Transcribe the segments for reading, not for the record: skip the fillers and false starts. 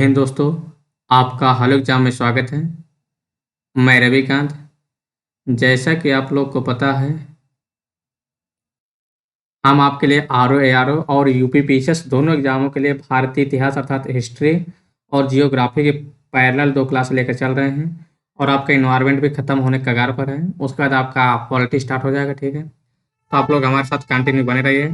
हिंद दोस्तों, आपका हाल एग्जाम में स्वागत है। मैं रविकांत। जैसा कि आप लोग को पता है, हम आपके लिए R O A R O और यूपी पीसीएस दोनों एग्जामों के लिए भारतीय इतिहास अर्थात हिस्ट्री और जियोग्राफी के पैरेलल 2 क्लास लेकर चल रहे हैं और आपका इन्वायरमेंट भी खत्म होने के कगार पर है। उसके बाद आपका पॉलिटी स्टार्ट हो जाएगा, ठीक है? तो आप लोग हमारे साथ कंटिन्यू बने रहिए।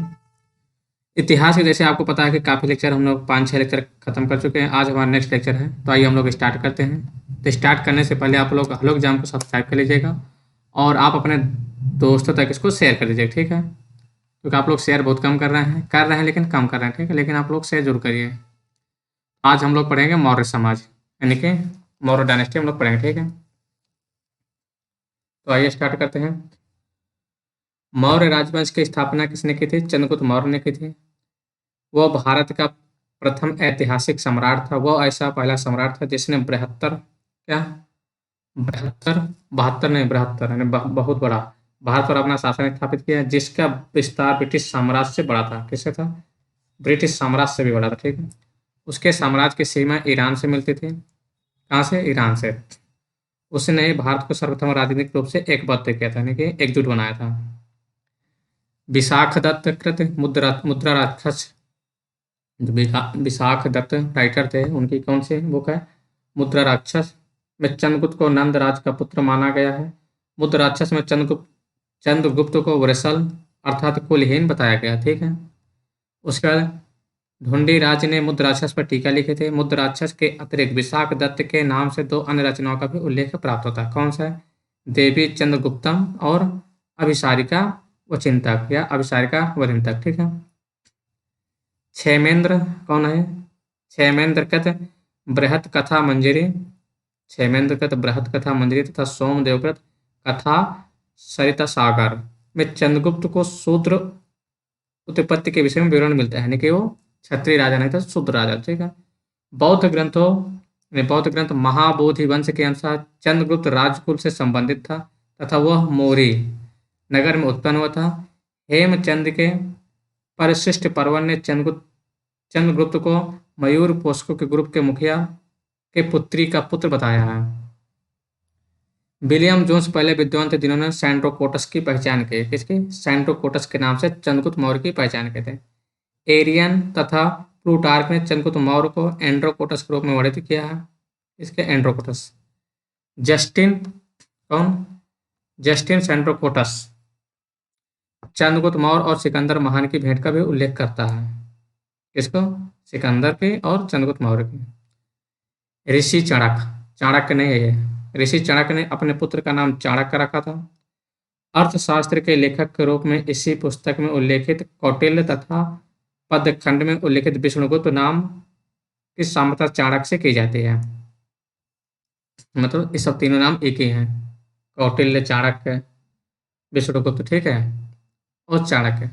इतिहास के जैसे आपको पता है कि काफ़ी लेक्चर हम लोग 5-6 लेक्चर खत्म कर चुके हैं। आज हमारा नेक्स्ट लेक्चर है, तो आइए हम लोग स्टार्ट करते हैं। तो स्टार्ट करने से पहले आप लोग हेलो एग्जाम को सब्सक्राइब कर लीजिएगा और आप अपने दोस्तों तक इसको शेयर कर दीजिएगा, ठीक है? क्योंकि आप लोग शेयर बहुत कम कर रहे हैं लेकिन कम कर रहे हैं, ठीक है? लेकिन आप लोग शेयर जरूर करिए। आज हम लोग पढ़ेंगे मौर्य समाज, यानी कि मौर्य डायनेस्टी हम लोग पढ़ेंगे, ठीक है? तो आइए स्टार्ट करते हैं। मौर्य राजवंश की स्थापना किसने की थी? चंद्रगुप्त मौर्य ने की थी। वह भारत का प्रथम ऐतिहासिक सम्राट था। वह ऐसा पहला सम्राट था जिसने बृहत्तर, बहत्तर नहीं, बृहत्तर यानी बहुत बड़ा भारत पर अपना शासन स्थापित किया, जिसका विस्तार ब्रिटिश साम्राज्य से बड़ा था। किससे था? ब्रिटिश साम्राज्य से भी बड़ा था, ठीक है? उसके साम्राज्य की सीमा ईरान से मिलती थी। कहाँ से? ईरान से। उसने भारत को सर्वप्रथम राजनीतिक रूप से एकबद्ध किया था, यानी कि एकजुट बनाया था। विशाख दत्त कृत मुद्रा राक्षस, जो विशाख दत्त राइटर थे, उनकी कौन सी बुक है? मुद्रा राक्षस में चंद्रगुप्त को नंद राज का पुत्र माना गया है। मुद्रा राक्षस में चंद्रगुप्त को वृषल अर्थात कुलहीन बताया गया, ठीक है? उसके बाद ढूंढी राज ने मुद्रा राक्षस पर टीका लिखे थे। मुद्रा राक्षस के अतिरिक्त विशाख दत्त के नाम से 2 अन्य रचनाओं का भी उल्लेख प्राप्त होता है। कौन सा है? देवी चंद्रगुप्तम और अभिसारिका वचिंतक या अभिसारिका वचिंतक, ठीक है? क्षेमेंद्र कौन है? क्षेमेंद्र कृत बृहत कथा मंजरी, क्षेमेंद्र कृत बृहत कथा मंजरी तथा सोमदेव कृत कथा सरिता सागर में चंद्रगुप्त को शूद्र उत्पत्ति के विषय में विवरण मिलता है, यानी कि वो क्षत्रिय राजा नहीं था, शूद्र राजा, ठीक है? बौद्ध ग्रंथ महाबोधि वंश के अनुसार चंद्रगुप्त राजकुल से संबंधित था तथा वह मौर्य नगर में उत्पन्न हुआ था। हेमचंद के परिशिष्ट पर्व ने चंद्रगुप्त को मयूर पोषकों के ग्रुप के मुखिया के पुत्री का पुत्र बताया है। विलियम जोन्स पहले विद्वान थे जिन्होंने सैंड्रोकोटस की पहचान की। किसकी? सैंड्रोकोटस के नाम से चंद्रगुप्त मौर्य की पहचान किए थे। एरियन तथा प्लूटार्क ने चंद्रगुप्त मौर्य को एंड्रोकोटस के रूप में वर्णित किया है। इसके एंड्रोकोटस। जस्टिन कौन? जस्टिन सैंड्रोकोटस चंद्रगुप्त मौर्य और सिकंदर महान की भेंट का भी उल्लेख करता है। किसको? सिकंदर की और चंद्रगुप्त मौर्य की। ऋषि चाणक्य नहीं है ये। ऋषि चाणक्य ने अपने पुत्र का नाम चाणक्य रखा था। अर्थशास्त्र के लेखक के रूप में इसी पुस्तक में उल्लेखित कौटिल्य तथा पदखंड में उल्लेखित विष्णुगुप्त नाम की सामता चाणक्य से की जाती है। मतलब ये सब तीनों नाम एक ही हैं, कौटिल्य, चाणक्य, विष्णुगुप्त, ठीक है? और चाणक्य।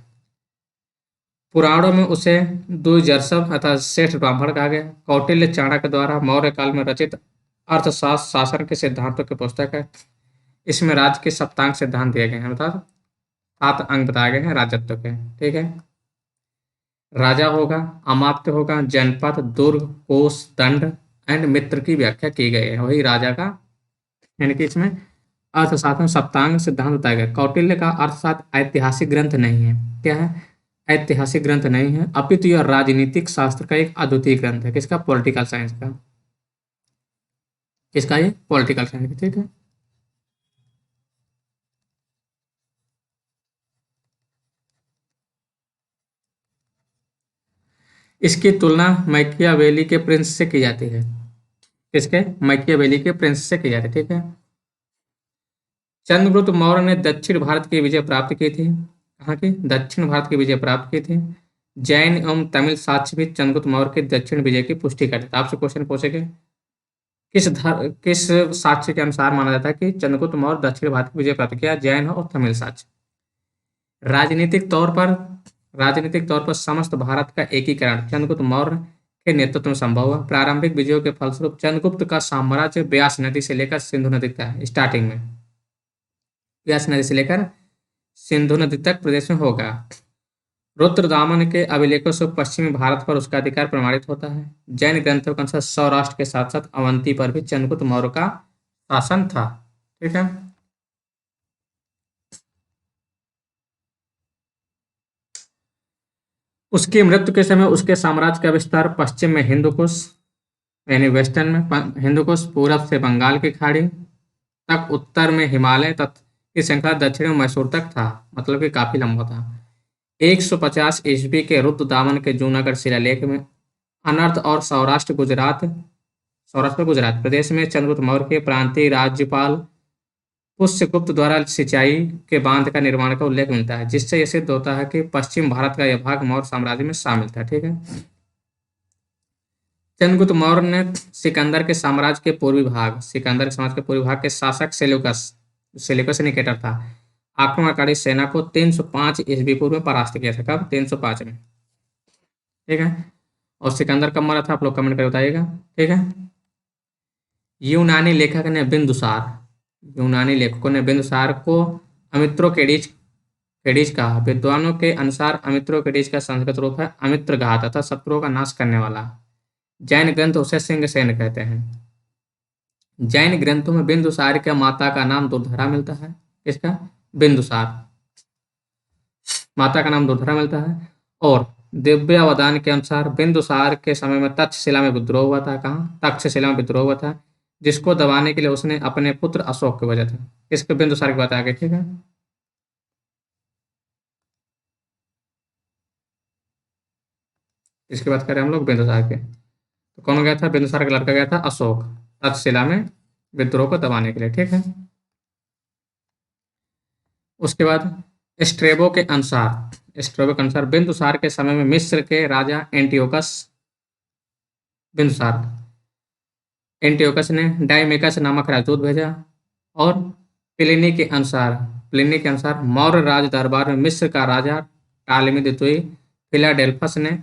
पुराणों में उसे द्विजर्षभ अर्थात श्रेष्ठ ब्राह्मण कहा गया। कौटिल्य चाणक्य द्वारा मौर्य काल में रचित अर्थशास्त्र शासन के सिद्धांतों की पुस्तक है। इसमें राज्य के सप्तांग सिद्धांत दिए गए हैं, अर्थात 7 अंग बताए गए हैं राजत्व के, ठीक है? राजा होगा, अमात्य होगा, जनपद, दुर्ग, कोष, दंड एंड मित्र की व्याख्या की गई है। वही राजा का, यानी कि इसमें अर्थशास्त्र में सप्तांग सिद्धांत बताया गया। कौटिल्य का अर्थशास्त्र ऐतिहासिक ग्रंथ नहीं है। क्या है? ऐतिहासिक ग्रंथ नहीं है, अपितु यह राजनीतिक शास्त्र का एक अद्वितीय ग्रंथ है। किसका? पॉलिटिकल साइंस का। किसका? ये पॉलिटिकल साइंस, ठीक है? इसकी तुलना मैकियावेली के प्रिंस से की जाती है। किसके? मैकियावेली के प्रिंस से की जाती है, ठीक है? चंद्रगुप्त मौर्य ने दक्षिण भारत की विजय प्राप्त की थी। कहाँ की? दक्षिण भारत की विजय प्राप्त की थी। जैन एवं तमिल साक्ष्य भी चंद्रगुप्त मौर्य के दक्षिण विजय की पुष्टि करते थे। आपसे क्वेश्चन पूछेंगे किस साक्ष्य के अनुसार माना जाता है कि चंद्रगुप्त मौर्य दक्षिण भारत की विजय प्राप्त किया? जैन और तमिल साक्ष्य। राजनीतिक तौर पर समस्त भारत का एकीकरण चंद्रगुप्त मौर्य के नेतृत्व में संभव हुआ। प्रारंभिक विजयों के फलस्वरूप चंद्रगुप्त का साम्राज्य ब्यास नदी से लेकर सिंधु नदी तक है। स्टार्टिंग में ब्यास नदी से लेकर सिंधु नदी तक प्रदेश में होगा। रुद्रदामन के अभिलेखों से पश्चिमी भारत पर उसका अधिकार प्रमाणित होता है। जैन ग्रंथों के अनुसार सौराष्ट्र के साथ साथ अवंती पर भी चंद्रगुप्त मौर्य का शासन था। ठीक है। उसकी मृत्यु के समय उसके साम्राज्य का विस्तार पश्चिम में हिंदुकुश यानी वेस्टर्न में हिंदुकुश, पूरब से बंगाल की खाड़ी तक, उत्तर में हिमालय तक की श्रृंखला, दक्षिण में मैसूर तक था। मतलब कि काफी लंबा था। 150 ईस्वी के रुद्रदामन के जूनागढ़ शिलालेख में अनर्थ और सौराष्ट्र गुजरात प्रदेश में चंद्रगुप्त मौर्य के प्रांतीय राज्यपाल पुष्यगुप्त द्वारा सिंचाई के बांध का निर्माण का उल्लेख मिलता है, जिससे यह सिद्ध होता है कि पश्चिम भारत का यह भाग मौर्य साम्राज्य में शामिल था। ठीक है। चंद्रगुप्त मौर्य ने सिकंदर के साम्राज्य के पूर्वी भाग के शासक सेल्यूकस निकेटर था, आक्रमणकारी सेना को 305 ईस्वी पूर्व में परास्त किया था। कब? 305 में। ठीक है। और सिकंदर कब मरा था? आप लोग कमेंट करके बताइएगा। ठीक है। यूनानी लेखक ने बिंदुसार यूनानी लेखकों ने बिंदुसार को अमित्रोकेडिज कहा। विद्वानों के अनुसार अमित्रोकेडिज का संस्कृत रूप है अमित्रघात तथा शत्रुओं का नाश करने वाला। जैन ग्रंथ उसे सिंहसेन कहते हैं। जैन ग्रंथों में बिंदुसार के माता का नाम दुर्धरा मिलता है। किसका? बिंदुसार माता का नाम दुर्धरा मिलता है। और दिव्यावदान के अनुसार बिंदुसार के समय में तक्षशिला में विद्रोह हुआ था। कहाँ? तक्षशिला में विद्रोह हुआ था, जिसको दबाने के लिए उसने अपने पुत्र अशोक की वजह था। इसको बिंदुसार की बात आगे। ठीक है। इसकी बात करें हम लोग बिंदुसार के, तो कौन गया था? बिंदुसार का लड़का गया था अशोक, तक्षशिला में विद्रोह को दबाने के लिए। ठीक है। उसके बाद स्ट्रेबो के अनुसार बिंदुसार के समय में मिस्र के राजा बिंदुसार एंटियोकस ने डायमेकस नामक राजदूत भेजा। और प्लिनी के अनुसार मौर्य राज दरबार में मिस्र का राजा टालेमी द्वितीय फिलाडेल्फस ने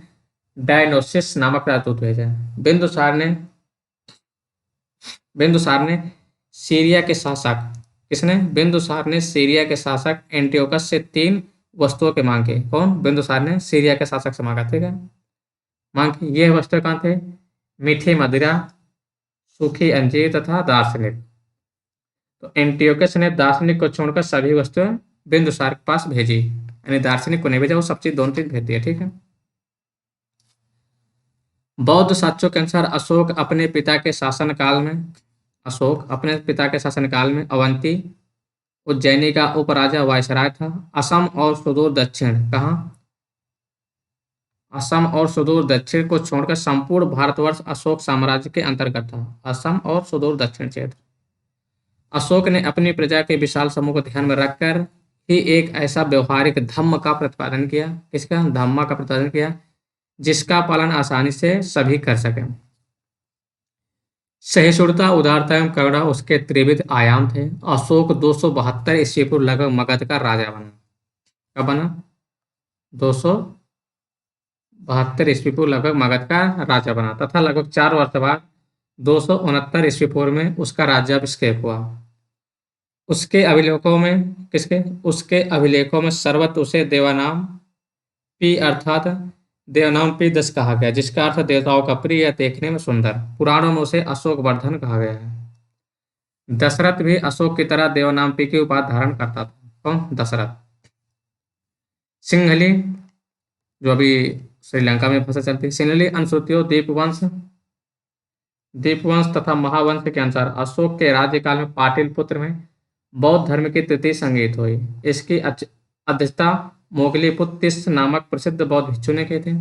डायनोसिस नामक राजदूत भेजा। बिंदुसार ने बिंदुसार ने सीरिया के शासक बिंदुसार ने सीरिया के शासक एंटियोकस से 3 वस्तुओं के मांगे। कौन? बिंदुसार ने सीरिया के शासक से मांगा। ठीक है। मांग ये वस्तुएं कौन थे? मीठी मदिरा, सूखी अंजीर तथा दार्शनिक। तो एंटियोकस ने दार्शनिक को छोड़कर सभी वस्तुएं बिंदुसार के पास भेजी, यानी दार्शनिक को नहीं भेजा, वो सब चीज दोनों चीज भेज दिया। ठीक है। बौद्ध साक्ष्यों के अनुसार अशोक अपने पिता के शासनकाल में अवंती उज्जैनी का उपराजा वायसराय था। असम और सुदूर दक्षिण कहाँ? असम और सुदूर दक्षिण को छोड़कर संपूर्ण भारतवर्ष अशोक साम्राज्य के अंतर्गत था। असम और सुदूर दक्षिण क्षेत्र। अशोक ने अपनी प्रजा के विशाल समूह को ध्यान में रखकर ही एक ऐसा व्यवहारिक धम्म का प्रतिपादन किया। किसका? धम्म का प्रतिपादन किया, जिसका पालन आसानी से सभी कर सकें। सहिष्णुता, उदारता एवं करुणा उसके त्रिविध आयाम थे। अशोक 272 ईस्वी पूर्व लगभग मगध का राजा बना। कब बना? 272 ईस्वी पूर्व लगभग मगध का राजा बना तथा लगभग 4 वर्ष बाद 269 ईस्वी पूर्व में उसका राज्याभिषेक हुआ। उसके अभिलेखों में सर्वत्र उसे देवनाम पी 10 कहा गया, जिसका अर्थ देवताओं का प्रिय या देखने में सुंदर। पुराणों में उसे अशोक वर्धन कहा गया है। दशरथ भी अशोक की तरह देवनाम पी की उपाधि धारण करता था। कौन? दशरथ। सिंहली, जो अभी श्रीलंका में भाषा चलती है, सिंहली अनुसूतियों दीपवंश तथा महावंश के अनुसार अशोक के राज्यकाल में पाटलिपुत्र में बौद्ध धर्म की तृतीय संगीत हुई। इसकी अध्यक्षता मोगलीपुत्र नामक प्रसिद्ध बौद्ध भिक्षु ने की थी।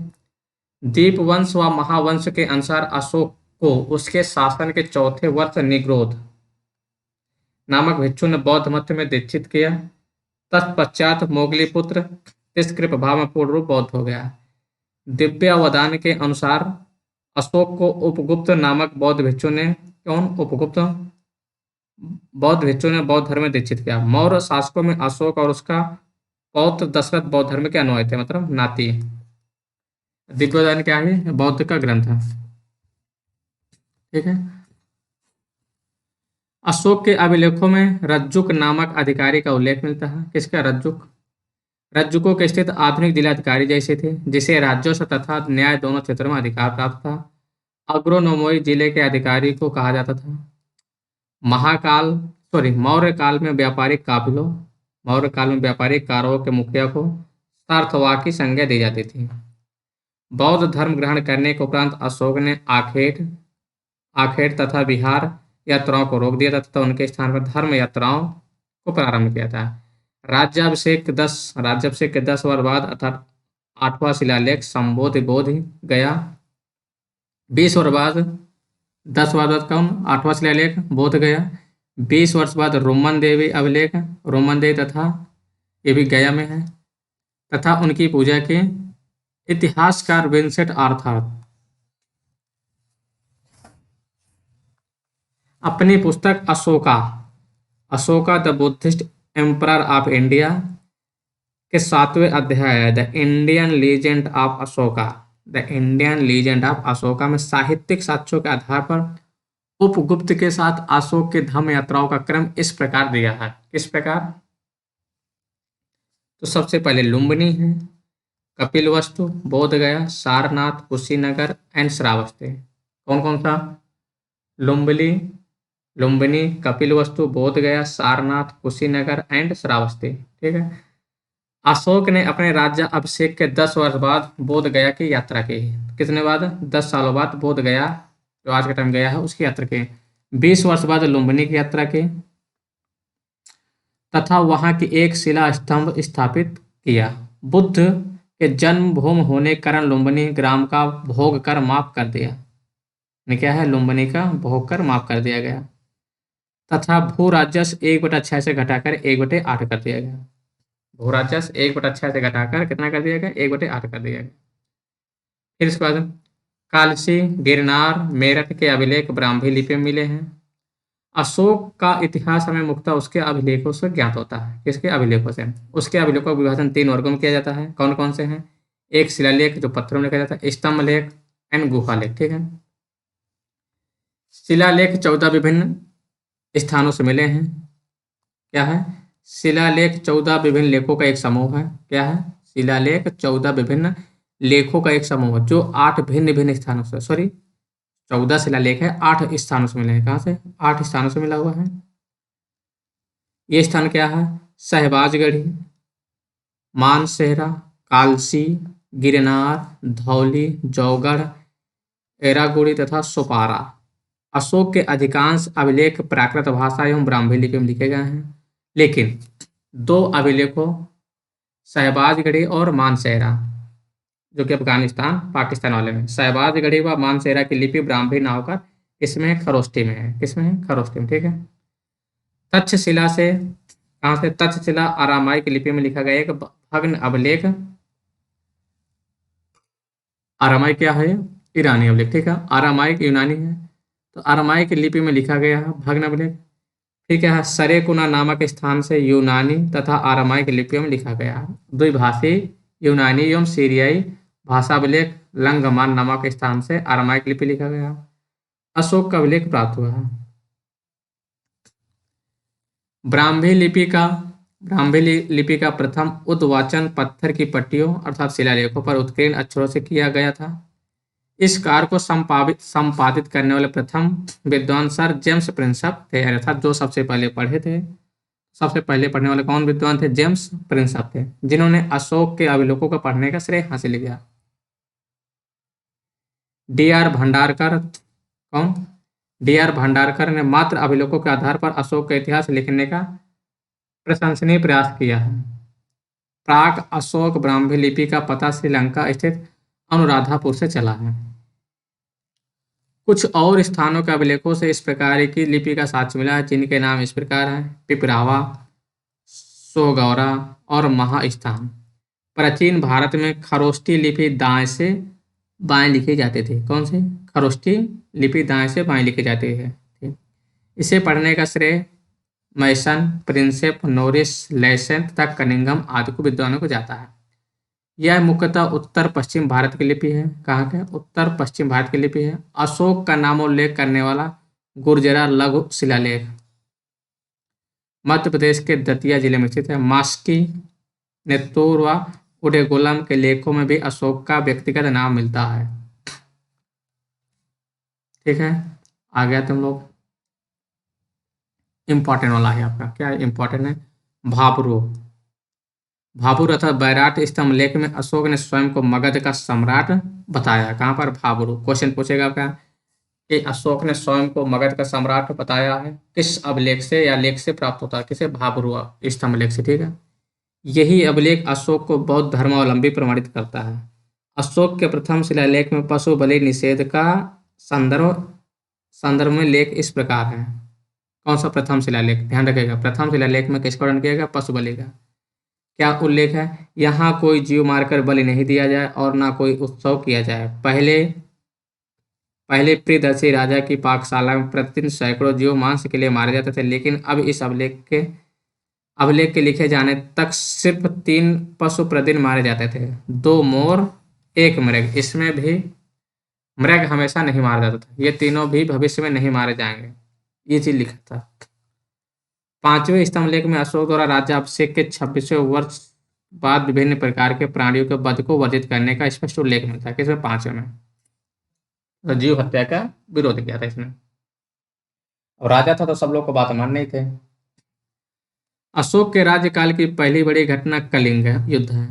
दीपवंश व महावंश के अनुसार अशोक को उसके शासन के चौथे वर्ष निग्रोध नामक भिक्षु ने बौद्ध मत में दीक्षित किया। तत्पश्चात मोगलीपुत्र तिष्क के प्रभाव में पूर्ण रूप बौद्ध हो गया। दिव्यावदान के अनुसार अशोक को उपगुप्त नामक बौद्ध भिक्षु ने बौद्ध धर्म में दीक्षित किया। मौर्य शासकों में अशोक और उसका पौत्र दशरथ बौद्ध धर्म के अनुयायी थे, मतलब नाती। दिग्विजय क्या है? बौद्ध का ग्रंथ है। ठीक है। अशोक के अभिलेखों में रज्जुक नामक अधिकारी का उल्लेख मिलता है। किसका? रज्जुक। रज्जुकों के स्थित आधुनिक जिलाधिकारी जैसे थे, जिसे राजस्व तथा न्याय दोनों क्षेत्रों में अधिकार प्राप्त था। अग्रोनोमोई जिले के अधिकारी को कहा जाता था। महाकाल सॉरी मौर्य काल में व्यापारिक काफिलों मौर्य काल में व्यापारिक कारों के मुखिया को सार्थवाकी संज्ञा दी जाती थी। बौद्ध धर्म ग्रहण करने के उपरांत अशोक ने आखेट आखेट तथा बिहार यात्राओं को रोक दिया था तथा उनके स्थान पर धर्म यात्राओं को प्रारंभ किया था। राज्याभिषेक के 10 वर्ष बाद अर्थात 8वां शिलालेख संबोधि बोधि गया। 20 वर्ष बाद 10 वर्ष बाद कौन 8वां शिलालेख बोध गया। 20 वर्ष बाद रोमन देवी अभिलेख रोमन देवी तथा ये भी गया में है तथा उनकी पूजा के इतिहासकार विंसेंट आर्थर अपनी पुस्तक Ashoka the Buddhist emperor of India के 7वें अध्याय the Indian legend of Ashoka में साहित्यिक साक्ष्यों के आधार पर उपगुप्त के साथ अशोक के धर्म यात्राओं का क्रम इस प्रकार दिया है। किस प्रकार? तो सबसे पहले लुम्बिनी है, कपिलवस्तु, बोधगया, सारनाथ, कुशीनगर एंड श्रावस्ती। कौन कौन सा? लुम्बिनी, कपिलवस्तु, बोधगया, सारनाथ, कुशीनगर एंड श्रावस्ती। ठीक है। अशोक ने अपने राज्य अभिषेक के 10 वर्ष बाद बोधगया की यात्रा की। कितने बाद? 10 सालों बाद बोधगया जो आज के टाइम गया है उसकी यात्रा की। 20 वर्ष बाद लुम्बिनी की यात्रा की तथा वहां की एक शिला स्तंभ स्थापित किया। बुद्ध के जन्मभूमि होने के कारण लुम्बिनी ग्राम का भोग कर माफ कर दिया। क्या है? लुम्बिनी का भोग कर माफ कर दिया गया तथा भू राजस्व 1/6 से घटाकर 1/8 कर दिया गया। भू राजस्व 1/6 से घटाकर कितना कर दिया गया? 1/8 कर दिया गया। फिर इसके बाद कालसी, गिरनार, मेरठ के अभिलेख ब्राह्मी लिपि में मिले हैं। अशोक का इतिहास हमें मुख्यतः उसके अभिलेखों से ज्ञात होता है। किसके अभिलेखों से? उसके अभिलेखों का विभाजन 3 वर्गों में किया जाता है। कौन कौन से हैं? एक शिलालेख जो पत्थरों में लिखा जाता है, स्तंभ लेख एंड गुफा लेख। ठीक है। शिलालेख 14 विभिन्न स्थानों से मिले हैं। क्या है? शिलालेख 14 विभिन्न लेखों का एक समूह है। क्या है? शिलालेख 14 विभिन्न लेखों का एक समूह है जो 8 भिन्न भिन्न स्थानों से 14 शिलालेख है, 8 स्थानों से मिले हैं। कहाँ से? 8 स्थानों से मिला हुआ है। ये स्थान क्या है? शहबाजगढ़ी, मानसेहरा, कालसी, गिरनार, धौली, जौगढ़, एरागुड़ी तथा सोपारा। अशोक के अधिकांश अभिलेख प्राकृत भाषा एवं ब्राह्मी लिपि में लिखे गए हैं, लेकिन 2 अभिलेखों शहबाजगढ़ी और मानसेहरा जो कि अफगानिस्तान पाकिस्तान वाले में, शहबाजगढ़ी व मानसेहरा की लिपि ब्राह्मी ना होकर इसमें खरोष्ठी में है। किसमें है? खरोष्ठी में। ठीक है। तक्षशिला से कहाँ से? तक्षशिला अरामाई की लिपि में लिखा गया एक भग्न अभिलेख। अरामाई क्या है? ईरानी अभिलेख। ठीक है। अरामाइक यूनानी है तो अरामाइक लिपि में लिखा गया है भग्न अभिलेख। ठीक है। सरेकुना नामक स्थान से यूनानी तथा अरामाइक लिपियों में लिखा गया है। द्विभाषी यूनानी एवं सीरियाई भाषा अभिलेख लंगमान नामक स्थान से अरामाइक लिपि लिखा गया। अशोक का अभिलेख प्राप्त हुआ है। ब्राह्मी लिपि का प्रथम उद्वाचन पत्थर की पट्टियों अर्थात शिलालेखों पर उत्कीर्ण अक्षरों से किया गया था। इस कार्य को संपादित करने वाले प्रथम विद्वान सर जेम्स प्रिंसप थे, अर्थात जो सबसे पहले पढ़े थे। सबसे पहले पढ़ने वाले कौन विद्वान थे? जेम्स प्रिंसप थे, जिन्होंने अशोक के अभिलेखों को पढ़ने का श्रेय हासिल किया। डी.आर. भंडारकर कौन? डी.आर. भंडारकर ने मात्र अभिलेखों के आधार पर अशोक का इतिहास लिखने का प्रशंसनीय प्रयास किया है। प्राक अशोक ब्राह्मी लिपि का पता श्रीलंका स्थित अनुराधापुर से चला है। कुछ और स्थानों के अभिलेखों से इस प्रकार की लिपि का साक्ष्य मिला है, जिनके नाम इस प्रकार हैं: पिपरावा, सोगौरा और महास्थान। प्राचीन भारत में खरोष्ठी लिपि दाएं से बाएं लिखी जाती थी। कौन सी? खरोष्ठी लिपि दाएं से बाएं लिखी जाती है। ठीक। इसे पढ़ने का श्रेय मैसन, प्रिंसेप, नोरिस, लेसेंट तथा कनिंघम आदि को विद्वानों को जाता है। यह मुख्यतः उत्तर पश्चिम भारत की लिपि है। कहाँ के? उत्तर पश्चिम भारत की लिपि है। अशोक का नामोल्लेख करने वाला गुर्जरा लघु शिलालेख मध्य प्रदेश के दतिया जिले में स्थित है। मास्की नेत्तूर व उडेगुलम के लेखों में भी अशोक का व्यक्तिगत नाम मिलता है। ठीक है, आ गया तुम लोग। इंपॉर्टेंट वाला है आपका, क्या इंपॉर्टेंट है? भाबरू। भाभुर अर्थात बैराट स्तंभ लेख में अशोक ने स्वयं को मगध का सम्राट बताया। कहाँ पर? भाबरू। क्वेश्चन पूछेगा आपका कि अशोक ने स्वयं को मगध का सम्राट बताया है, किस अभिलेख से या लेख से प्राप्त होता है? किसे? भाबरू स्तंभ लेख से। ठीक है, यही अभिलेख अशोक को बौद्ध धर्मावलंबी प्रमाणित करता है। अशोक के प्रथम शिलालेख में पशु बलि निषेध का संदर्भ संदर्भ में लेख इस प्रकार है। कौन सा प्रथम शिलालेख? ध्यान रखिएगा, प्रथम शिलालेख में किसका वर्णन किया गया? पशु बलि का। क्या उल्लेख है? यहाँ कोई जीव मारकर बलि नहीं दिया जाए और ना कोई उत्सव किया जाए। पहले पहले प्रियदर्शी राजा की पाकशाला में प्रतिदिन सैकड़ों जीव मांस के लिए मारे जाते थे, लेकिन अब इस अभिलेख के लिखे जाने तक सिर्फ 3 पशु प्रतिदिन मारे जाते थे, 2 मोर, 1 मृग। इसमें भी मृग हमेशा नहीं मारा जाता था। ये तीनों भी भविष्य में नहीं मारे जाएंगे, ये चीज लिखा था। 5वें स्तंभ लेख में अशोक द्वारा राज्याभिषेक के 26वें वर्ष बाद विभिन्न प्रकार के प्राणियों के वध को वर्जित करने का स्पष्ट उल्लेख मिलता है। किसमें? 5वें में। तो जीव हत्या का विरोध किया था इसने। और राजा था तो सब लोग को बात मानने ही थे। अशोक के राज्यकाल की पहली बड़ी घटना कलिंग युद्ध है।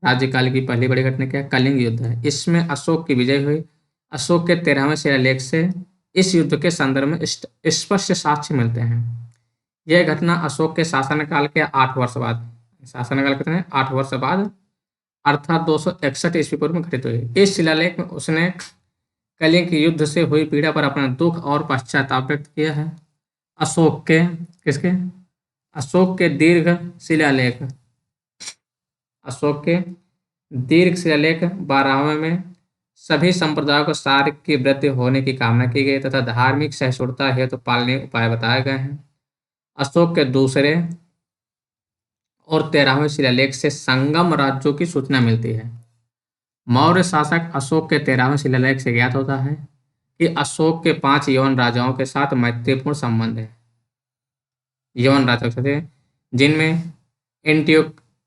राज्यकाल की पहली बड़ी घटना क्या है? कलिंग युद्ध है। इसमें अशोक की विजय हुई। अशोक के 13वें शिलालेख से इस युद्ध के संदर्भ में स्पष्ट साक्ष्य मिलते हैं। यह घटना अशोक के शासनकाल के 8 वर्ष बाद, शासनकाल कितने? 8 वर्ष बाद, अर्थात 261 ईस्वी पूर्व में घटित हुई। इस शिलालेख में उसने कलिंग के युद्ध से हुई पीड़ा पर अपना दुख और पश्चाताप व्यक्त किया है। अशोक के किसके? अशोक के दीर्घ शिलालेख, अशोक के दीर्घ शिलालेख 12वें में सभी संप्रदायों को सार की वृद्धि होने की कामना की गई तथा धार्मिक सहिष्णुता हेतु पालनीय उपाय बताए गए हैं। अशोक के दूसरे और 13वें शिलालेख से संगम राज्यों की सूचना मिलती है। मौर्य शासक अशोक के 13वें शिलालेख से ज्ञात होता है कि अशोक के 5 यवन राजाओं के साथ मैत्रीपूर्ण संबंध है। यवन राजा थे जिनमें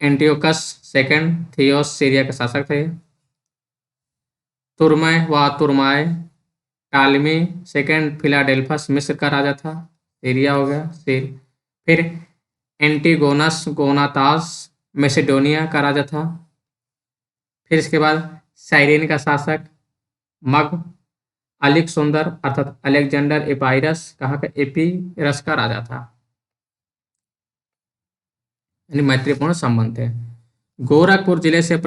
एंटियोकस सेकंड थियोस सीरिया के शासक थे, तुर्मय व तुर्माय टालमी सेकंड फिलाडेल्फस मिस्र का राजा था, सीरिया हो गया फिर एंटीगोनस गोनातास मैसेडोनिया का राजा था। फिर इसके बाद साइरेन का शासक मग अलिक सुंदर अर्थात अलेक्जेंडर एपाइरस कहाँ का? एपीरस का राजा था। यानी मैत्रीपूर्ण संबंध थे। गोरखपुर जिले से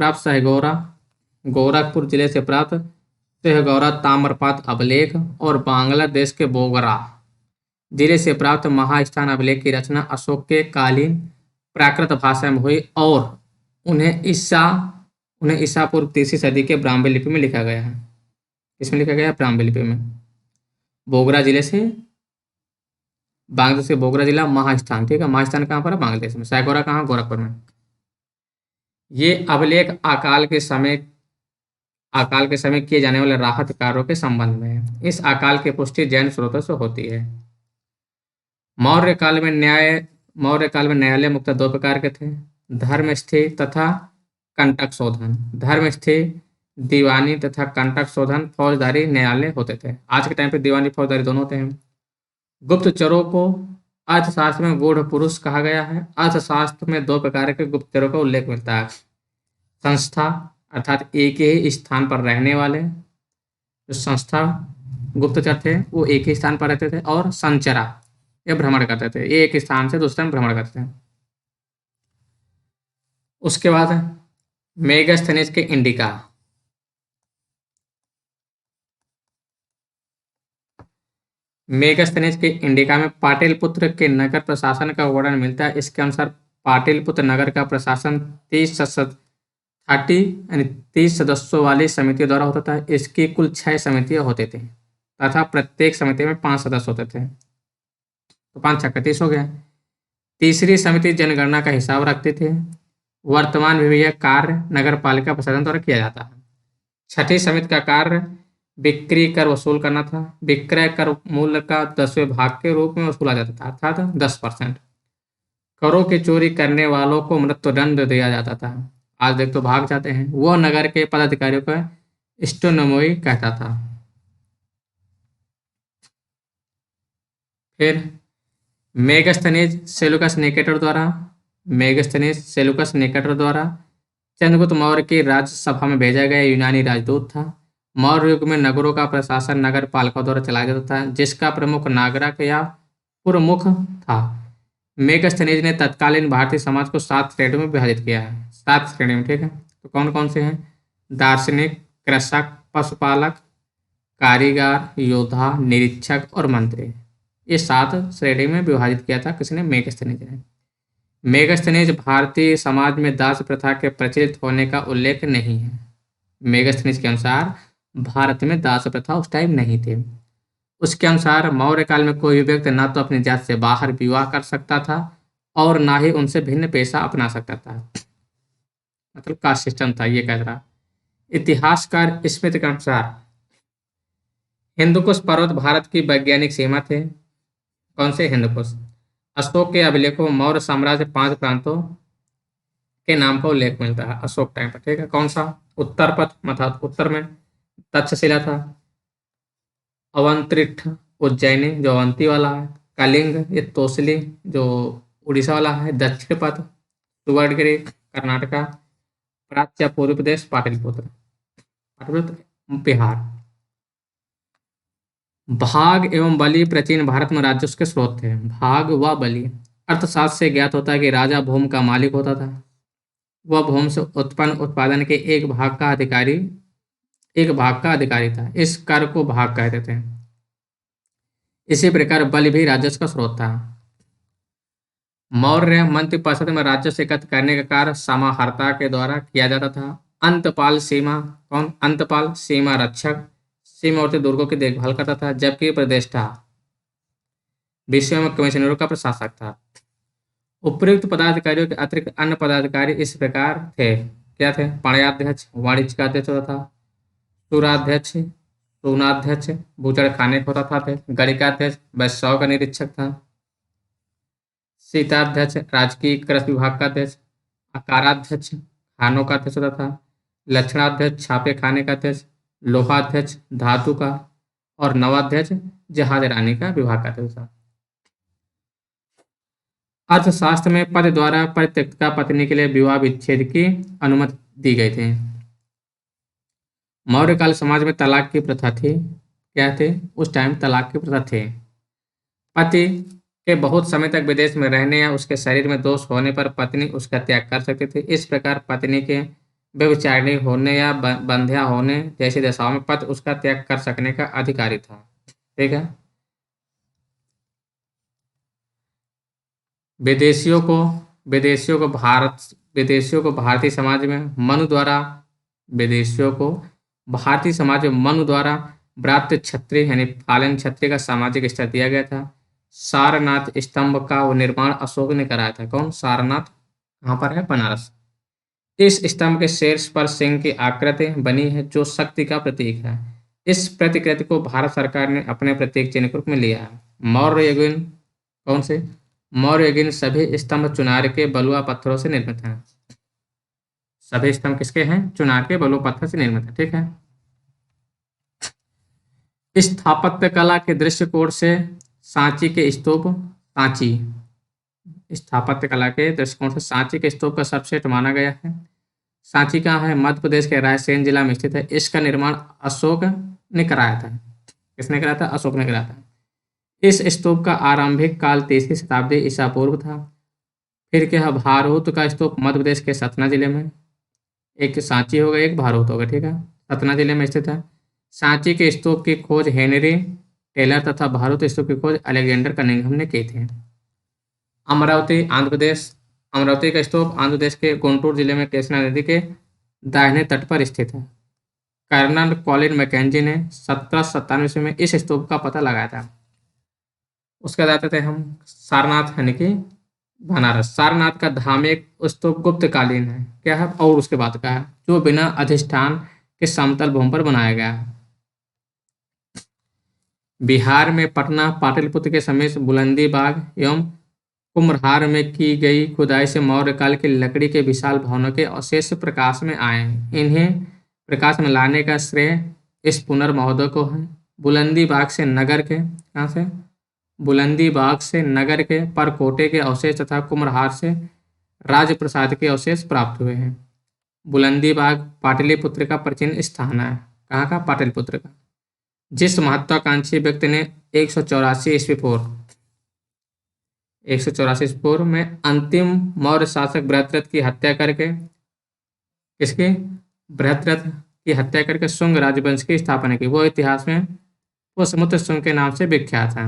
प्राप्त सहगौरा ताम्रपात अभिलेख और बांग्लादेश के बोगरा जिले से प्राप्त महास्थान अभिलेख की रचना अशोक के कालीन प्राकृत भाषा में हुई और उन्हें ईसा पूर्व 3वीं सदी के ब्राह्मी लिपि में लिखा गया है। किसमें लिखा गया है? ब्राह्मी लिपि में। बोगरा जिले से, बांग्लादेश के बोगरा जिला, महास्थान। ठीक है, महास्थान कहाँ पर है? बांग्लादेश में। सैगोरा कहाँ? गोरखपुर में। ये अभिलेख अकाल के समय किए जाने वाले राहत कार्यों के संबंध में है। इस अकाल की पुष्टि जैन स्रोतों से होती है। मौर्य काल में न्यायालय मुख्यतः 2 प्रकार के थे, धर्मस्थी तथा कंटक शोधन। धर्मस्थी दीवानी तथा कंटक शोधन फौजदारी न्यायालय होते थे। आज के टाइम पे दीवानी फौजदारी दोनों होते हैं। गुप्तचरों को अर्थशास्त्र में गूढ़ पुरुष कहा गया है। अर्थशास्त्र में 2 प्रकार के गुप्तचरों का उल्लेख मिलता है। संस्था अर्थात एक ही स्थान पर रहने वाले जो संस्था गुप्तचर थे वो एक ही स्थान पर रहते थे, और संचरा ये भ्रमण करते थे, ये एक स्थान से दूसरे में भ्रमण करते थे। उसके बाद मेगास्थनीज के इंडिका, मेगास्थनीज के इंडिका में पाटलिपुत्र के नगर प्रशासन का वर्णन मिलता है। इसके अनुसार पाटलिपुत्र नगर का प्रशासन 30 सदस्यों वाली समितियों द्वारा होता था। इसकी कुल 6 समितियां होती थी तथा प्रत्येक समिति में 5 सदस्य होते थे, तो 5 छक्के 30 हो गया। तीसरी समिति जनगणना का हिसाब रखती थी। वर्तमान में भी यह कार्य नगर पालिका प्रशासन द्वारा किया जाता है। छठी समिति का कार्य बिक्री कर वसूल करना था। विक्रय कर मूल्य का 10वें भाग के रूप में वसूला जाता था, अर्थात 10%। करों की चोरी करने वालों को मृत्युदंड दिया जाता था। आज देख तो भाग जाते हैं। वो नगर के पदाधिकारियों को स्टोनमोई कहता था। फिर मेगस्थनीज सेलुकस निकेटर द्वारा मेगस्थनीज सेलुकस निकेटर द्वारा चंद्रगुप्त मौर्य की राज्यसभा में भेजा गया यूनानी राजदूत था। मौर्य युग में नगरों का प्रशासन नगर पालिका द्वारा चलाया जाता था, जिसका प्रमुख नागरिक या पुरमुख था। मेगस्थनीज ने तत्कालीन भारतीय समाज को 7 श्रेणियों में विभाजित किया है। 7 श्रेणी में, ठीक है। तो कौन कौन से हैं? दार्शनिक, कृषक, पशुपालक, कारीगर, योद्धा, निरीक्षक और मंत्री। ये 7 श्रेणी में विभाजित किया था किसने? मेगस्थनीज ने। मेगस्थनीज भारतीय समाज में दास प्रथा के प्रचलित होने का उल्लेख नहीं है। मेगस्थनीज के अनुसार भारत में दास प्रथा उस टाइम नहीं थी। उसके अनुसार मौर्य काल में कोई भी व्यक्ति ना तो अपनी जात से बाहर विवाह कर सकता था और ना ही उनसे भिन्न पेशा अपना सकता था। मतलब कास्ट सिस्टम था, ये कह रहा। इतिहासकार स्मिथ के अनुसार हिंदुकुश पर्वत भारत की वैज्ञानिक सीमा थे। कौन से हिंदुकुश? अशोक के अभिलेखों में मौर्य साम्राज्य 5 प्रांतों के नाम का उल्लेख मिलता है अशोक टाइम पर, ठीक है। कौन सा? उत्तर पथ, मतलब उत्तर में तक्षशिला था। अवंतरिठ उज्जैनी, जो अवंती वाला है। कलिंग, ये तोसली, जो उड़ीसा वाला है। दक्षिण पथ सुवर्णगिरी कर्नाटका। प्राच्य पूर्व प्रदेश पाटलिपुत्र, पाटलिपुत्र बिहार। भाग एवं बलि प्राचीन भारत में राजस्व के स्रोत थे। भाग व बलि अर्थशास्त्र से ज्ञात होता है कि राजा भूमि का मालिक होता था। वह भूमि से उत्पन्न उत्पादन के एक भाग का अधिकारी था। इस कर को भाग कहते थे। इसी प्रकार बलि भी राजस्व का स्रोत था। मौर्य मंत्रिपरिषद में राजस्व एकत्र करने का कार्य समाहर्ता के द्वारा किया जाता था। अंतपाल सीमा, कौन? अंतपाल सीमा रक्षक सीमावर्ती दुर्गों की देखभाल करता था, जबकि प्रतिष्ठा विषयों में कमिश्नरों का प्रशासक था। उपयुक्त पदाधिकारियों के अतिरिक्त अन्य पदाधिकारी इस प्रकार थे। क्या थे? पाणियाध्यक्ष वाणिज्य का अध्यक्ष होता था। सुराध्यक्ष सूनाध्यक्ष बूचड़ खाने का होता था। गणिकाध्यक्ष वैश्याओं का निरीक्षक था। शीताध्यक्ष राजकीय कृषि विभाग का अध्यक्ष। अकाराध्यक्ष खानों का अध्यक्ष होता था। लक्षणाध्यक्ष छापे खाने का अध्यक्ष। लोहाध्यक्ष धातु का। और नवाध्यक्ष जहाज रानी का विभाग का अध्यक्ष था। अर्थशास्त्र में पति द्वारा परित्यक्ता पत्नी के लिए विवाह विच्छेद की अनुमति दी गई थी। मौर्य काल समाज में तलाक की प्रथा थी। क्या थे? उस टाइम तलाक की प्रथा थी। पति के बहुत समय तक विदेश में रहने या उसके शरीर में दोष होने पर पत्नी उसका त्याग कर सकती थी। इस प्रकार पत्नी के व्यभिचारिणी होने या बंध्या होने जैसी दशाओं में पति उसका त्याग कर सकने का अधिकारी था। ठीक है। विदेशियों को विदेशियों को भारतीय समाज में मनु द्वारा विदेशियों को भारतीय समाज में मनु द्वारा व्रात्य क्षत्रिय यानी फालन क्षत्रिय का सामाजिक स्तर दिया गया था। सारनाथ स्तंभ का वो निर्माण अशोक ने कराया था। कौन? सारनाथ कहाँ पर है? बनारस। इस स्तंभ के शीर्ष पर सिंह की आकृति बनी है, जो शक्ति का प्रतीक है। इस प्रतिकृति को भारत सरकार ने अपने प्रतीक चिन्ह के रूप में लिया है। मौर्य युगीन कौन से? मौर्य युगीन सभी स्तंभ चुनार के बलुआ पत्थरों से निर्मित हैं। सभी स्तंभ किसके हैं? चुनार के बलुआ पत्थर से निर्मित है। ठीक है। स्थापत्य कला के दृष्टिकोण से सांची के स्तूप स्थापत्य कला के दृष्टिकोण से सांची के स्तूप का सबसेट माना गया है। सांची कहाँ है? मध्य प्रदेश के रायसेन जिला में स्थित है। इसका निर्माण अशोक ने कराया था। किसने कराया था? अशोक ने कराया था। इस स्तूप का आरंभिक काल 3वीं शताब्दी ईसा पूर्व था। फिर क्या है? भारहूत का स्तूप मध्य प्रदेश के सतना जिले में, एक सांची होगा एक भारहूत होगा, ठीक है, सतना जिले में स्थित है। सांची के स्तूप की खोज हेनरी टेलर तथा भारहूत स्तूप की खोज अलेक्जेंडर कनिंघम ने की थी। अमरावती आंध्र प्रदेश। अमरावती का स्तूप आंध्र प्रदेश के गुंटूर जिले में कृष्णा नदी के दाहिने तट पर स्थित है। कर्नल कॉलिन मैकेंजी ने 1797 ईस्वी में इस स्तूप का पता लगाया था। उसके बाद आते थे हम सारनाथ यानी कि बनारस। सारनाथ का धार्मिक स्तूप गुप्तकालीन है। क्या है? और उसके बाद का है, जो बिना अधिष्ठान के समतल भूमि पर बनाया गया है। बिहार में पटना पाटलिपुत्र के समीप बुलंदी बाग एवं कुम्भहार में की गई खुदाई से मौर्य काल की लकड़ी के विशाल भवनों के अवशेष प्रकाश में आए हैं। इन्हें प्रकाश में लाने का श्रेय इस पुनर्महोदय को है। बुलंदी बाग से नगर के कहाँ से बुलंदी बाग से नगर के परकोटे के अवशेष तथा कुम्भहार से राजप्रसाद के अवशेष प्राप्त हुए हैं। बुलंदी बाग पाटलिपुत्र का प्राचीन स्थान है। कहाँ का? पाटलिपुत्र का। जिस महत्वाकांक्षी व्यक्ति ने 184 ईस्वी पूर्व 184 ईस्वी पूर्व में अंतिम मौर्य शासक बृहद्रथ की हत्या करके किसकी? बृहद्रथ की हत्या करके शुंग राजवंश की स्थापना की, वो इतिहास में वो समुद्र शुंग के नाम से विख्यात है।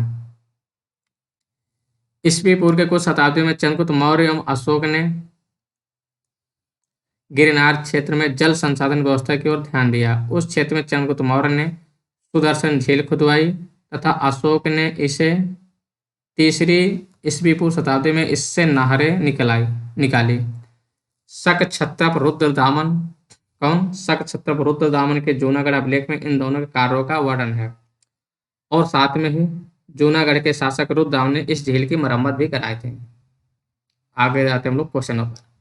ईस्वी पूर्व के कुछ शताब्दियों में चंद्रगुप्त मौर्य एवं अशोक ने गिरनार क्षेत्र में जल संसाधन व्यवस्था की ओर ध्यान दिया। उस क्षेत्र में चंद्रगुप्त मौर्य ने सुदर्शन झील खुदवाई तथा अशोक ने इसे तीसरी ईस्वी पूर्व शताब्दी में इससे नहरें निकाली। शक छत्रप रुद्रदामन कौन? शक छत्रप रुद्रदामन के जूनागढ़ अभिलेख में इन दोनों के कार्यों का वर्णन है और साथ में ही जूनागढ़ के शासक रुद्रदामन ने इस झील की मरम्मत भी कराए थे। आगे जाते हम लोग क्वेश्चनों पर।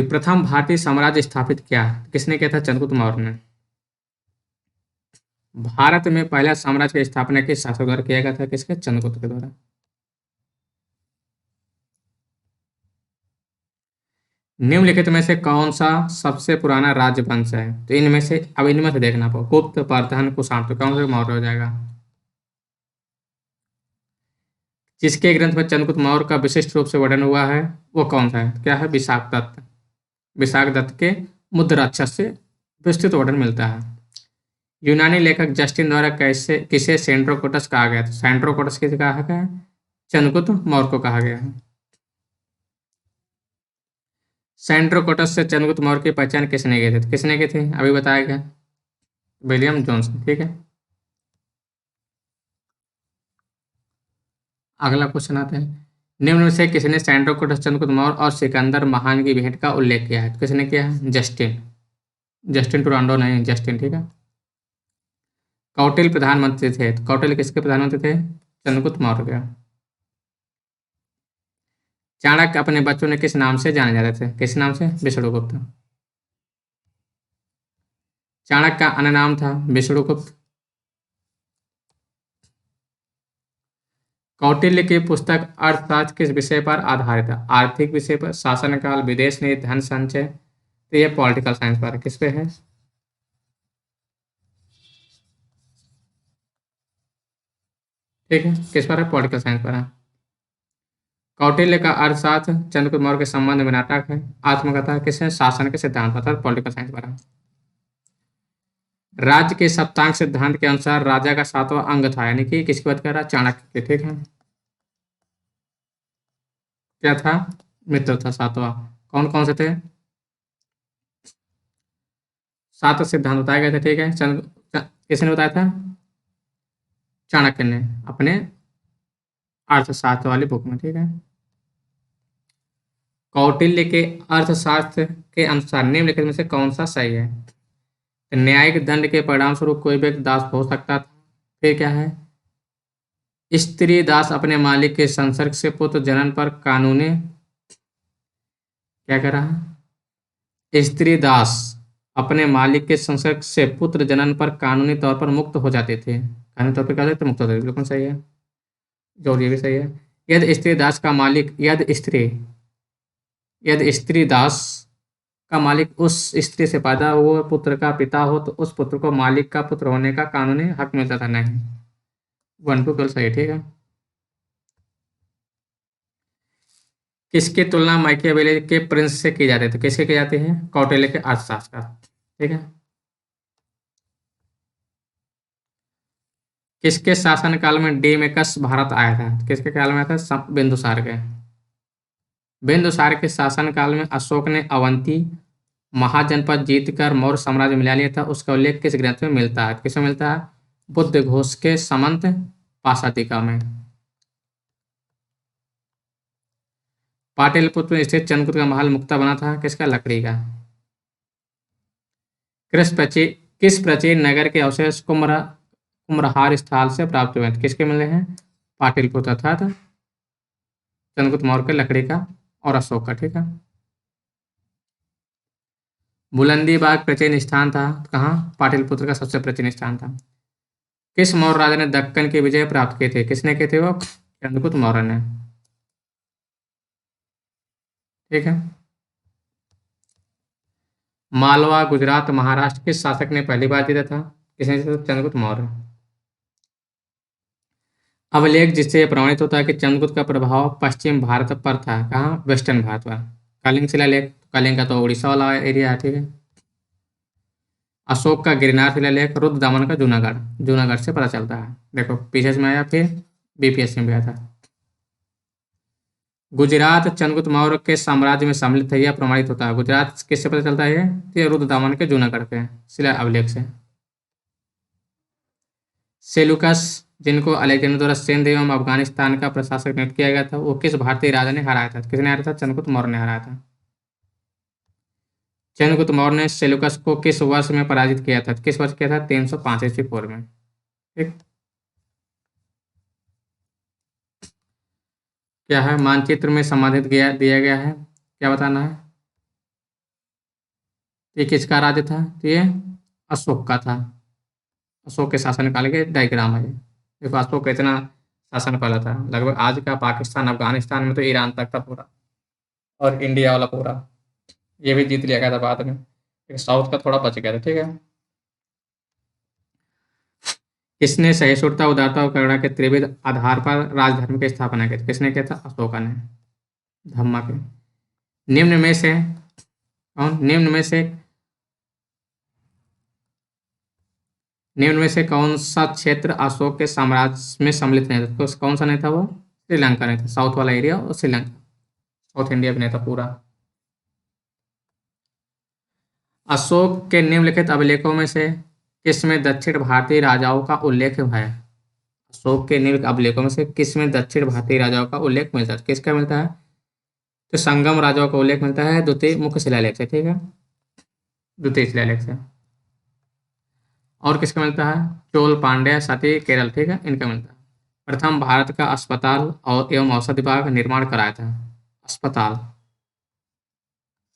प्रथम भारतीय साम्राज्य स्थापित किया किसने किया था? चंद्रगुप्त मौर्य ने। भारत में पहला साम्राज्य की स्थापना किस शासक द्वारा किया गया था? किसके? चंद्रगुप्त के द्वारा। निम्नलिखित में से कौन सा सबसे पुराना राजवंश है? तो इनमें से देखना पड़ेगा। गुप्त, परधन, कुषाण, तो कौन सा मौर्य हो जाएगा? जिसके ग्रंथ में चंद्रगुप्त मौर्य का विशिष्ट रूप से वर्णन हुआ है वो कौन सा है? क्या है? विशाख दत्त। विशाख दत्त के मुद्राक्षर से विस्तृत वर्णन मिलता है। यूनानी लेखक जस्टिन द्वारा किसे सेंट्रोकोटस कहा गया था? सेंट्रोकोटस किसे कहा गया है? चंद्रगुप्त मौर्य को कहा गया है। सेंट्रोकोटस से चंद्रगुप्त मौर्य की पहचान किसने की थी? किसने की थी? अभी बताया गया, विलियम जॉन्सन। ठीक है, अगला क्वेश्चन आता है। निम्न में से किसने सेंट्रोकोटस, चंद्रगुप्त मौर्य और सिकंदर महान की भेंट का उल्लेख किया है? किसने किया है? जस्टिन टुरांडो नहीं, जस्टिन। ठीक है। कौटिल्य प्रधानमंत्री थे। कौटिल्य किसके प्रधानमंत्री थे? चंद्रगुप्त मौर्य के। चाणक्य अपने बच्चों ने किस नाम से जाने जाते थे? किस नाम से? विष्णुगुप्त। चाणक्य का अन्य नाम था विष्णुगुप्त। कौटिल्य की पुस्तक अर्थशास्त्र किस विषय पर आधारित है? आर्थिक विषय पर, शासनकाल, विदेश नीति, धन संचय। तो यह पॉलिटिकल साइंस पर है। किस पे है? ठीक है, किस पर है? पॉलिटिकल साइंस पर है। कौटिल्य का अर्थशास्त्र चंद्रगुप्त मौर्य के संबंध में नाटक है। आत्मकथा किसने? शासन के सिद्धांत पर, पॉलिटिकल साइंस पर है। राज्य के सप्तांग सिद्धांत के अनुसार राजा का सातवां अंग था, यानी कि किसकी बात कर रहा है? चाणक्य की। ठीक है, क्या था? मित्र था सातवां। कौन कौन से थे? सात सिद्धांत बताए गए थे। ठीक है, किसने बताया था? चाणक्य ने अपने अर्थशास्त्र वाली बुक में। ठीक है। कौटिल्य के अर्थशास्त्र के अनुसार निम्नलिखित में से कौन सा सही है? न्यायिक दंड के परिणाम स्वरूप कोई व्यक्ति दास हो सकता था। फिर क्या है? स्त्री दास अपने मालिक के संसर्ग से पुत्र जनन पर कानूनी क्या कर रहा है? स्त्री दास अपने मालिक के संसर्ग से पुत्र जनन पर कानूनी तौर पर मुक्त हो जाते थे। कानूनी तौर पर क्या होते? मुक्त हो जाते थे। बिल्कुल सही है, जो ये भी सही है। यदि स्त्री दास का मालिक यदि स्त्री दास का मालिक उस स्त्री से पैदा हुए पुत्र का पिता हो तो उस पुत्र को मालिक का पुत्र होने का कानूनी हक मिलता था। नहीं, 1 2 सही है। ठीक है। किसकी तुलना मैकियावेली के प्रिंस से की जाती है? तो किसके की जाती है? कौटिल्य के अर्थशास्त्र का। ठीक है। किसके शासन काल में डेमेकस भारत आया था? किसके काल में आया था? बिंदुसार के। बिंदुसार के शासन काल में अशोक ने अवंती महाजनपद जीतकर मौर्य साम्राज्य मिला लिया था। उसका उल्लेख किस ग्रंथ में मिलता है? किसमें मिलता है? बुद्ध घोष के समंत पाशाटिका में। पाटलिपुत्र में स्थित चंद्रगुप्त का महल मुक्ता बना था। किसका? लकड़ी का। किस प्राचीन नगर के अवशेष कुम्हरार स्थल से प्राप्त हुए हैं। किसके मिले हैं? पाटलिपुत्र अर्थात चंद्रगुप्त मौर्य के लकड़ी का और अशोक का, ठीक है। बुलंदी बाग प्राचीन स्थान था, कहाँ? पाटलिपुत्र का सबसे प्राचीन स्थान था। किस मौर्य राजा ने दक्कन की विजय प्राप्त किए थे? किसने किए थे वो? चंद्रगुप्त मौर्य ने, ठीक है। मालवा, गुजरात, महाराष्ट्र किस शासक ने पहली बार जीता था? किसने जीता था? चंद्रगुप्त मौर्य। अभिलेख जिससे यह प्रमाणित होता है कि चंद्रगुप्त का प्रभाव पश्चिम भारत पर था, कहाँ? वेस्टर्न भारत पर। कलिंग शिलालेख, कलिंग का तो उड़ीसा वाला एरिया है, ठीक है। अशोक का गिरनार शिलालेख, रुद्र दमन का जूनागढ़, जूनागढ़ से पता चलता है। देखो पीछे में आया, फिर बीपीएससी में भी आया था। गुजरात चंद्रगुप्त मौर्य के साम्राज्य में सम्मिलित है, यह प्रमाणित होता है। गुजरात किससे पता चलता है? ये रुद्र दमन के जूनागढ़ के शिला अभिलेख से। सेलुकस, जिनको अलेक्जेंडर द्वारा सिंध एवं अफगानिस्तान का प्रशासक नियुक्त किया गया था, वो किस भारतीय राजा ने हराया था? किसने हराया था? चंद्रगुप्त मौर्य ने हराया था। चंद्रगुप्त मौर्य ने सेलुकस को किस वर्ष में पराजित किया था? किस वर्ष किया था? 305 ईस्वी पूर्व में, ठीक। क्या है? मानचित्र में संबंधित दिया गया है, क्या बताना है? ये किसका राज्य था? तो ये अशोक का था। अशोक के शासनकाल के डायग्राम है ये। देखो अशोक का इतना शासन फैला था, लगभग आज का पाकिस्तान अफगानिस्तान में तो ईरान तक था पूरा, और इंडिया वाला पूरा। ये भी जीत लिया गया था बाद में, लेकिन साउथ का थोड़ा बच गया था, ठीक है। किसने सहिष्णुता, उदारता और करुणा के त्रिविध आधार पर राजधर्म की स्थापना की थी? किसने किया था? अशोका ने, धम्मा के। निम्न में से निम्न में से निम्न में से कौन सा क्षेत्र अशोक के साम्राज्य में सम्मिलित नहीं था? तो कौन सा नहीं था वो? श्रीलंका नहीं था, साउथ वाला एरिया और श्रीलंका, साउथ इंडिया भी नहीं था पूरा। अशोक के निम्नलिखित अभिलेखों में से किसमें दक्षिण भारतीय राजाओं का उल्लेख है? अशोक के निम्न अभिलेखों में से किसमें दक्षिण भारतीय राजाओं का उल्लेख मिलता है? किसका मिलता है? तो संगम राजाओं का उल्लेख मिलता है द्वितीय मुख्य शिलालेख से, ठीक है, द्वितीय शिलालेख से। और किसका मिलता है? चोल, पांड्या, सती, केरल, ठीक है, इनका मिलता है। प्रथम भारत का अस्पताल और एवं औषधि विभाग निर्माण कराया था। अस्पताल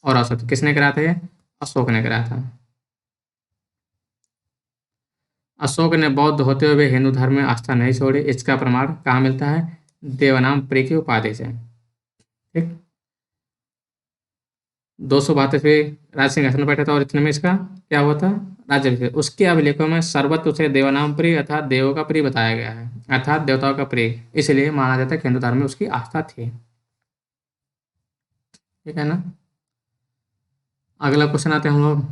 और औषधि किसने कराया था? ये अशोक ने कराया था। अशोक ने बौद्ध होते हुए हिंदू धर्म में आस्था नहीं छोड़ी, इसका प्रमाण कहाँ मिलता है? देवनाम की उपाधि से, ठीक। 272 राज सिंहासन पर बैठा था और इतने में इसका क्या हुआ था? राज्य। उसके अभिलेखों में सर्वत्र उसे देवनाम प्रिय अर्थात देवों का प्रिय बताया गया है, अर्थात देवताओं का प्रिय, इसलिए माना जाता है कि हिंदू धर्म में उसकी आस्था थी, ठीक है ना। अगला क्वेश्चन आते हैं हम लोग।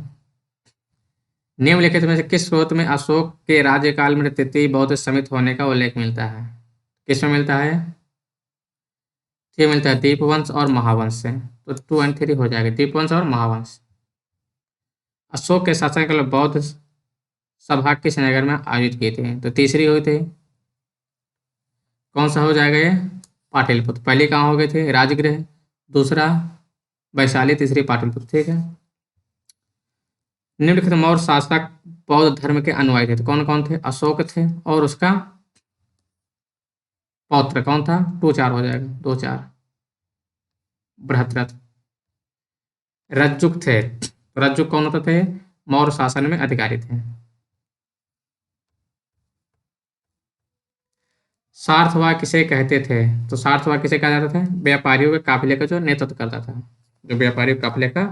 निम्नलिखित में से किस स्रोत में अशोक के राज्यकाल में तृतीय बौद्ध समिति होने का उल्लेख मिलता है? किसमें मिलता है? ये मिलता है दीपवंश और महावंश से। तो 2 और 3 हो जाएगा, दीपवंश और महावंश। अशोक के शासनकाल में बौद्ध सभा किस नगर में आयोजित किए थे? तो तीसरी हुई थी, कौन सा हो जाएगा ये? पाटलिपुत्र। पहली कहाँ हो गए थे? राजगृह, दूसरा वैशाली, तीसरी पाटलिपुत्र, ठीक है। निम्नलिखित मौर्य शासक बौद्ध धर्म के अनुयायी थे, तो कौन कौन थे? अशोक थे और उसका पौत्र कौन था? 2 4 हो जाएगा, 2 4। बृहद्रथ। रज्जुक थे, रज्जुक कौन होते थे? मौर्य शासन में अधिकारी थे। सार्थवाह किसे कहते थे? तो सार्थवाह किसे कहा जाता था? व्यापारियों के काफिले का जो नेतृत्व करता था, जो व्यापारियों के काफिले का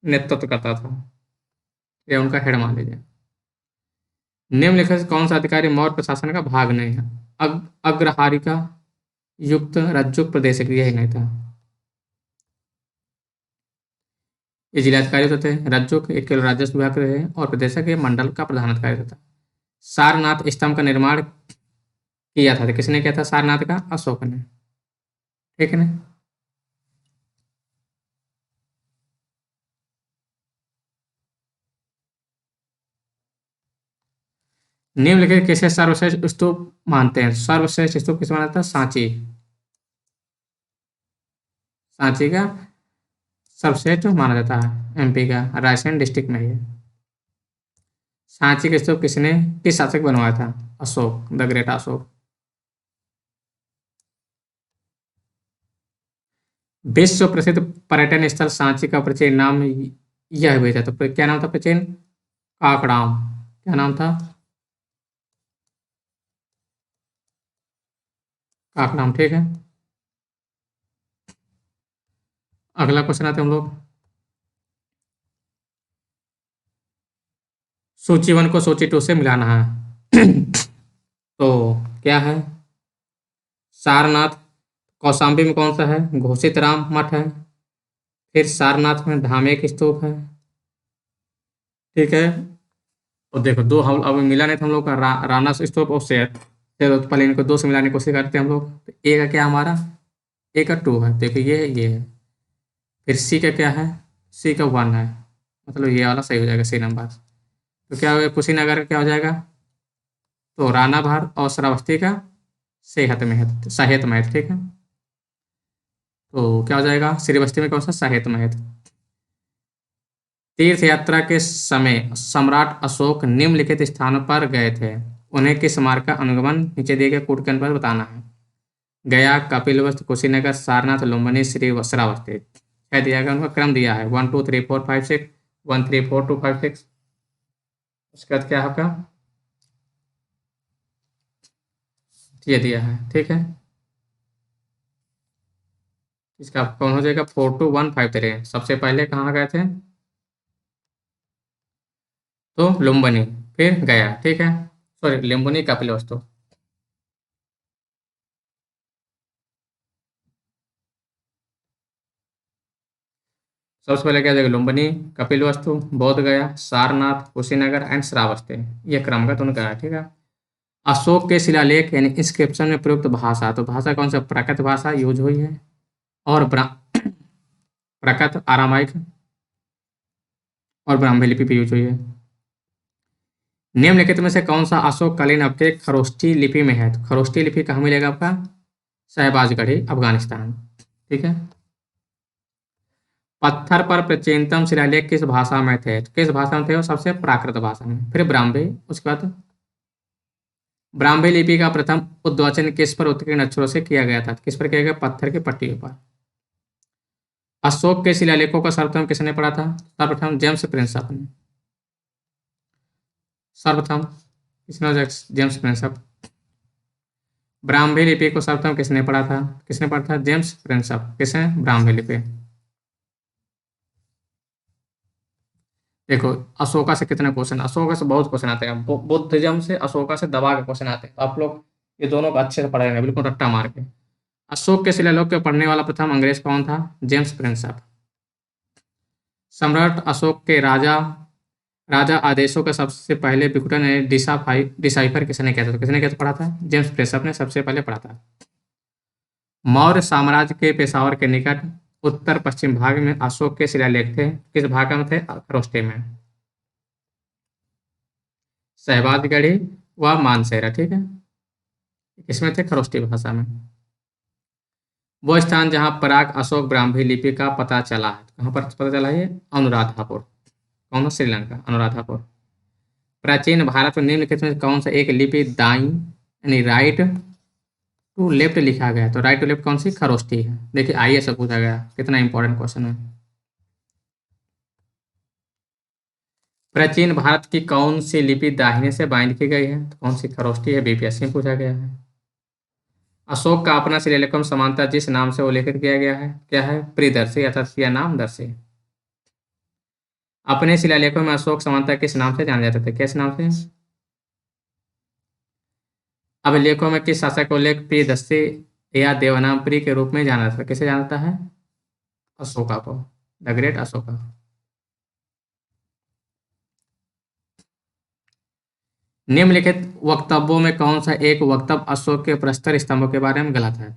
नेतृत्व करता था, या उनका हेड मान लीजिए। निम्नलिखित से कौन सा अधिकारी मौर्य प्रशासन का भाग नहीं है? अग्रहारिका युक्त रज्जुक प्रदेशक, यही नहीं था। ये जिलाधिकारी होते थे, रज्जुक एक केवल राजस्व विभाग के रहे और प्रदेशक ये मंडल का प्रधान अधिकारी होता था। सारनाथ स्तंभ का निर्माण किया था, तो किसने किया था सारनाथ का? अशोक ने, ठीक है ना। निम्नलिखित किसे सर्वश्रेष्ठ स्तूप मानते हैं? सर्वश्रेष्ठ स्तूप किसे माना था? सांची, सांची का सर्वश्रेष्ठ माना जाता है, एमपी का रायसेन डिस्ट्रिक्ट में ही है। सांची का स्तूप किसने किस शासक बनवाया था? Ashok, the great Ashok. विश्व प्रसिद्ध पर्यटन स्थल सांची का प्राचीन नाम यह भी था, तो क्या नाम था प्राचीन? काकड़ाम। क्या नाम था? काकड़ाम, ठीक है। अगला क्वेश्चन आते हैं हम लोग। सूची 1 को सूची 2 से मिलाना है। तो क्या है? सारनाथ। कौशाम्बी में कौन सा है? घोषित राम मठ है। फिर सारनाथ में धामे की स्तूप है, ठीक है। तो देखो, दो हम अब मिला नहीं था हम लोग का राणा स्तूप और शेर। तो पहले इनको दो से मिलाने की कोशिश करते हैं हम लोग। तो ए का क्या हमारा? ए का 2 है, देखो ये है, ये है। फिर सी का क्या है? सी का 1 है, मतलब ये वाला सही हो जाएगा, सी नंबर। तो क्या हो गया? कुशीनगर का क्या हो जाएगा? तो राणा भार और श्रावस्ती का सेहत महत, साहित्य महत, ठीक है। तो क्या हो जाएगा? श्रीवस्ती में कौन सा? साहित्य महत। तीर्थ यात्रा के समय सम्राट अशोक निम्नलिखित स्थानों पर गए थे, उन्हें किस मार्ग का अनुगमन नीचे दिए गए कूट के अनुसार बताना है? गया, कपिलवस्तु, कुशीनगर, सारनाथ, लुम्बिनी, श्री श्रावस्ती। क्या दिया गया? उनका क्रम दिया है 1 2 3 4 5 6, 1 3 4 2 5 6। उसके बाद क्या है आपका? ये दिया है, ठीक है। इसका कौन हो जाएगा? 4 2 1 5 3। सबसे पहले कहाँ गए थे? तो लुम्बिनी, फिर गया, ठीक है। सॉरी, लुम्बिनी कपिलवस्तु। सबसे पहले क्या जाएगा? लुम्बिनी, कपिलवस्तु, बोध गया, सारनाथ, कुशीनगर एंड श्रावस्ती। ये क्रम का तुमने कहा, ठीक है। अशोक के शिलालेख यानी इंस्क्रिप्शन में प्रयुक्त भाषा, तो भाषा कौन सा? प्राकृत भाषा यूज हुई है, और प्राकृत, आरामाइक और ब्राह्मी लिपि भी यूज हुई है। निम्नलिखित में से कौन सा अशोककालीन अवशेष खरोष्ठी लिपि में है? तो खरोष्ठी लिपि कहाँ मिलेगा आपका? शहबाजगढ़ी, अफगानिस्तान, ठीक है। पत्थर पर प्राचीनतम शिलालेख किस भाषा में थे? तो किस भाषा में थे वो? सबसे प्राकृत भाषा में। फिर ब्राह्मी, उसके बाद ब्राह्मी लिपि का प्रथम उद्वाचन किस पर उत्कीर्ण अक्षरों से किया गया था? किस पर किया गया? पत्थर की पट्टियों पर। अशोक के शिलालेखों का सर्वप्रथम किसने पढ़ा था? सर्वप्रथम जेम्स प्रिंसप ने। सर्वप्रथम किसने? James Prinsep. ब्राह्मी लिपि को सर्वप्रथम किसने पढ़ा था? किसने पढ़ा था? James Prinsep. किसने? ब्राह्मी लिपि। देखो, अशोका से कितने क्वेश्चन, अशोका से बहुत क्वेश्चन आते हैं। बुद्धिज्म से, अशोका से दबा के क्वेश्चन आते हैं, तो आप लोग ये दोनों को अच्छे से पढ़ेंगे, बिल्कुल रट्टा मार के। अशोक के शिलालेख को पढ़ने वाला प्रथम अंग्रेज कौन था? James Prinsep. सम्राट अशोक के राजा राजा आदेशों का सबसे पहले विघटन डिसाइफर किसने किया था? तो किसने किया था? पढ़ा था? जेम्स प्रिंसप ने सबसे पहले पढ़ा था। मौर्य साम्राज्य के पेशावर के निकट उत्तर पश्चिम भाग में अशोक के शिलालेख थे, किस भाग में थे? खरोष्टे में। शहबाजगढ़ी व मानसेरा, ठीक है। इसमें थे खरोष्टी भाषा में। वो स्थान जहाँ प्राग अशोक ब्राह्मी लिपि का पता चला है, कहाँ पर पता चला? ये अनुराधापुर। कौन सा? श्रीलंका, अनुराधापुर। प्राचीन भारत में निम्नलिखित में कौन सा एक लिपि दाई यानी राइट टू लेफ्ट लिखा गया है? तो राइट टू लेफ्ट कौन सी? खरोष्टी है। देखिए, आइए से पूछा गया, कितना इंपॉर्टेंट क्वेश्चन है। प्राचीन भारत की कौन सी लिपि दाहिने से बाएं लिखी गई है? तो कौन सी? खरोष्टी है। बीपीएससी में पूछा गया है। अशोक का अपना शिलालेखम समानता जिस नाम से उल्लेखित किया गया है, क्या है? प्रियदर्शी अर्थात या नामदर्शी। अपने शिलालेखों में अशोक समानता किस नाम से जाने जाते थे? किस नाम से? अभिलेखों में किस शासक का उल्लेख प्रियदर्शी या देवनामप्रिय के रूप में जाना जाता है? किसे जानता है? अशोका को, द ग्रेट अशोका। निम्नलिखित वक्तव्यों में कौन सा एक वक्तव्य अशोक के प्रस्तर स्तंभों के बारे में गलत है?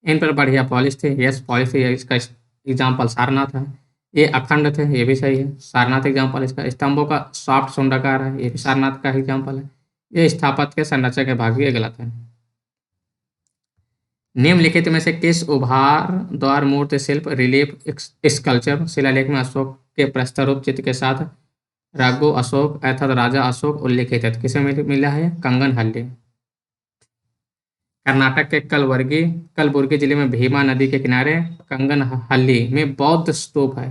इन पर बढ़िया पॉलिश थे, यस पॉलिश थी, इसका एग्जाम्पल सारनाथ है। ये अखंड थे, ये भी सही है, सारनाथ एग्जाम्पल इसका। स्तंभों का सॉफ्ट सुंडाकार है, ये भी सारनाथ का एग्जाम्पल है। ये स्थापत्य के संरचना के भाग भी, ये गलत है। निम्नलिखित में से किस उभार द्वार मूर्ति शिल्प रिलीफ स्कल्पचर शिलालेख में अशोक के प्रस्तर रूप चित्र के साथ राघो अशोक अर्थात राजा अशोक उल्लेखित है, तो किसे मिला है? कंगनहल्ली। कर्नाटक के कलबुर्गी जिले में भीमा नदी के किनारे कंगनहल्ली में बौद्ध स्तूप है।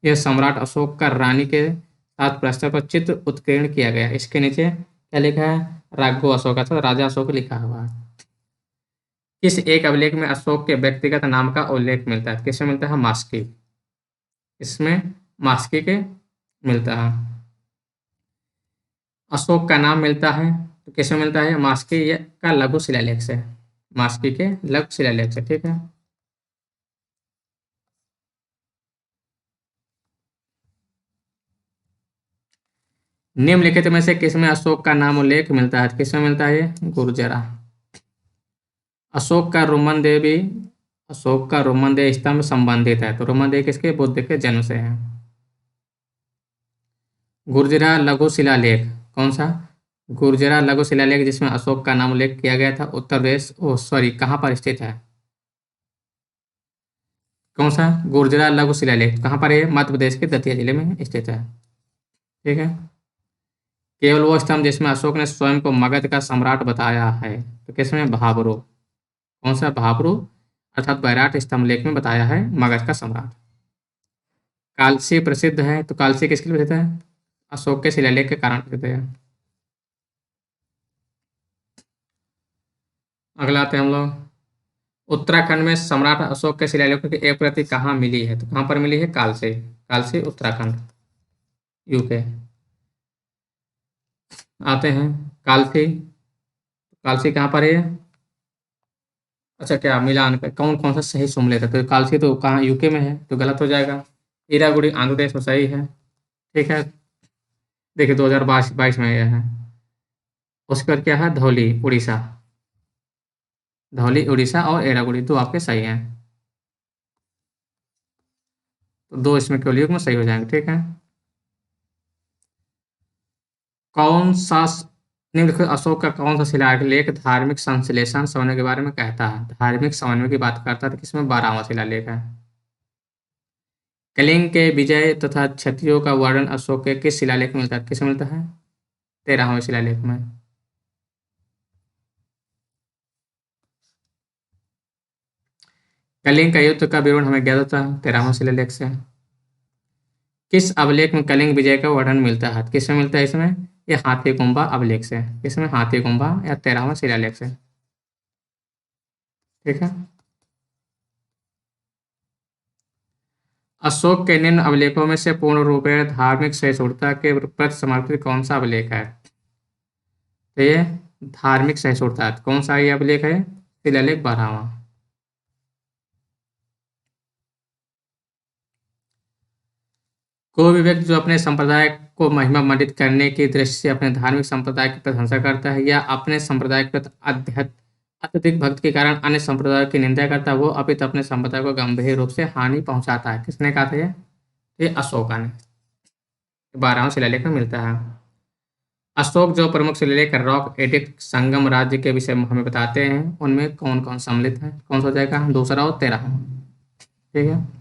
यह सम्राट अशोक का रानी के साथ प्रस्तर पर चित्र उत्कीर्ण किया गया। इसके नीचे क्या लिखा है? राघो अशोक अर्थात राजा अशोक लिखा हुआ है। किस एक अभिलेख में अशोक के व्यक्तिगत नाम का उल्लेख मिलता है? किसमें मिलता है? मास्की। इसमें मास्की के मिलता है। अशोक का नाम मिलता है तो किसमें मिलता है? मास्की का लघु शिलालेख से। मास्की के लघु शिलालेख से, ठीक है। निम्नलिखित में से किसमें अशोक का नाम उल्लेख मिलता है? किसमें मिलता है? ये गुर्जरा। अशोक का रोमन देव भी अशोक का रोमन देव स्तंभ संबंधित है, तो रोमन देव किसके? बुद्ध के जन्म से है। गुर्जरा लघु शिलालेख कौन सा? गुर्जरा लघु शिलालेख जिसमें अशोक का नाम उल्लेख किया गया था, उत्तर प्रदेश कहाँ पर स्थित है? कौन सा? गुर्जरा लघु शिलालेख कहाँ पर है? मध्य प्रदेश के दतिया जिले में स्थित है, ठीक है। केवल वो स्तंभ जिसमें अशोक ने स्वयं को मगध का सम्राट बताया है, तो किसमें? भाबरू। कौन सा? भाबरू अर्थात बैराट स्तंभ लेख में बताया है मगध का सम्राट। कालसी प्रसिद्ध है, तो कालसी किसके लिए प्रसिद्ध है? अशोक के शिलालेख के कारण प्रसिद्ध है। अगला आते हैं हम लोग। उत्तराखंड में सम्राट अशोक के शिलालेख की एक प्रति कहाँ मिली है? तो कहाँ पर मिली है? कालसी। कालसी उत्तराखंड, यूके। आते हैं कालसी। कालसी कहाँ पर है? अच्छा, क्या मिलान का कौन कौन सा सही सुमेलित है? तो कालसी तो कहाँ? यूके में है, तो गलत हो जाएगा। ईरागुड़ी आंध्र प्रदेश में सही है, ठीक है। देखिए 2022 में यह है। उसके बाद क्या है? धौली उड़ीसा। धौली उड़ीसा और एरागुड़ी दो आपके सही हैं, तो दो इसमें कलियुग में सही हो जाएंगे, ठीक है। कौन सा निम्नलिखित अशोक का कौन सा शिलालेख धार्मिक संश्लेषण समन्वय के बारे में कहता है? धार्मिक समन्वय की बात करता है, तो किसमें? 12वां शिलालेख है। कलिंग के विजय तथा क्षत्रियों का वर्णन अशोक के किस शिलालेख में मिलता है? किसमें मिलता है? 13वें शिलालेख में। कलिंग का युद्ध का विवरण हमें ज्ञात होता है 13वें शिलालेख से। किस अभिलेख में कलिंग विजय का वर्णन मिलता है? किसमें मिलता है इसमें? ये हाथी गुम्बा अभिलेख से। किसमें? हाथी गुम्बा या 13वां शिलालेख से, ठीक है। अशोक के निम्न अभिलेखों में से पूर्ण रूपेण धार्मिक सहिष्णुता के प्रति समर्पित कौन सा अभिलेख है? तो ये धार्मिक सहिष्णुता कौन सा ये अभिलेख है? शिलालेख 12वां। कोई भी व्यक्ति जो अपने संप्रदाय को महिमा मंडित करने की दृष्टि से अपने धार्मिक संप्रदाय की प्रशंसा करता है या अपने संप्रदाय के प्रति अत्यधिक भक्ति के कारण अन्य संप्रदायों की निंदा करता है, वो अपित अपने संप्रदाय को गंभीर रूप से हानि पहुंचाता है। किसने कहा था ये अशोका ने। 12वां शिलालेख में मिलता है। अशोक जो प्रमुख शिलालेख रॉक एडिक्ट संगम राज्य के विषय में हमें बताते हैं, उनमें कौन कौन सम्मिलित है? कौन सा हो जाएगा? दूसरा और 13वां, ठीक है।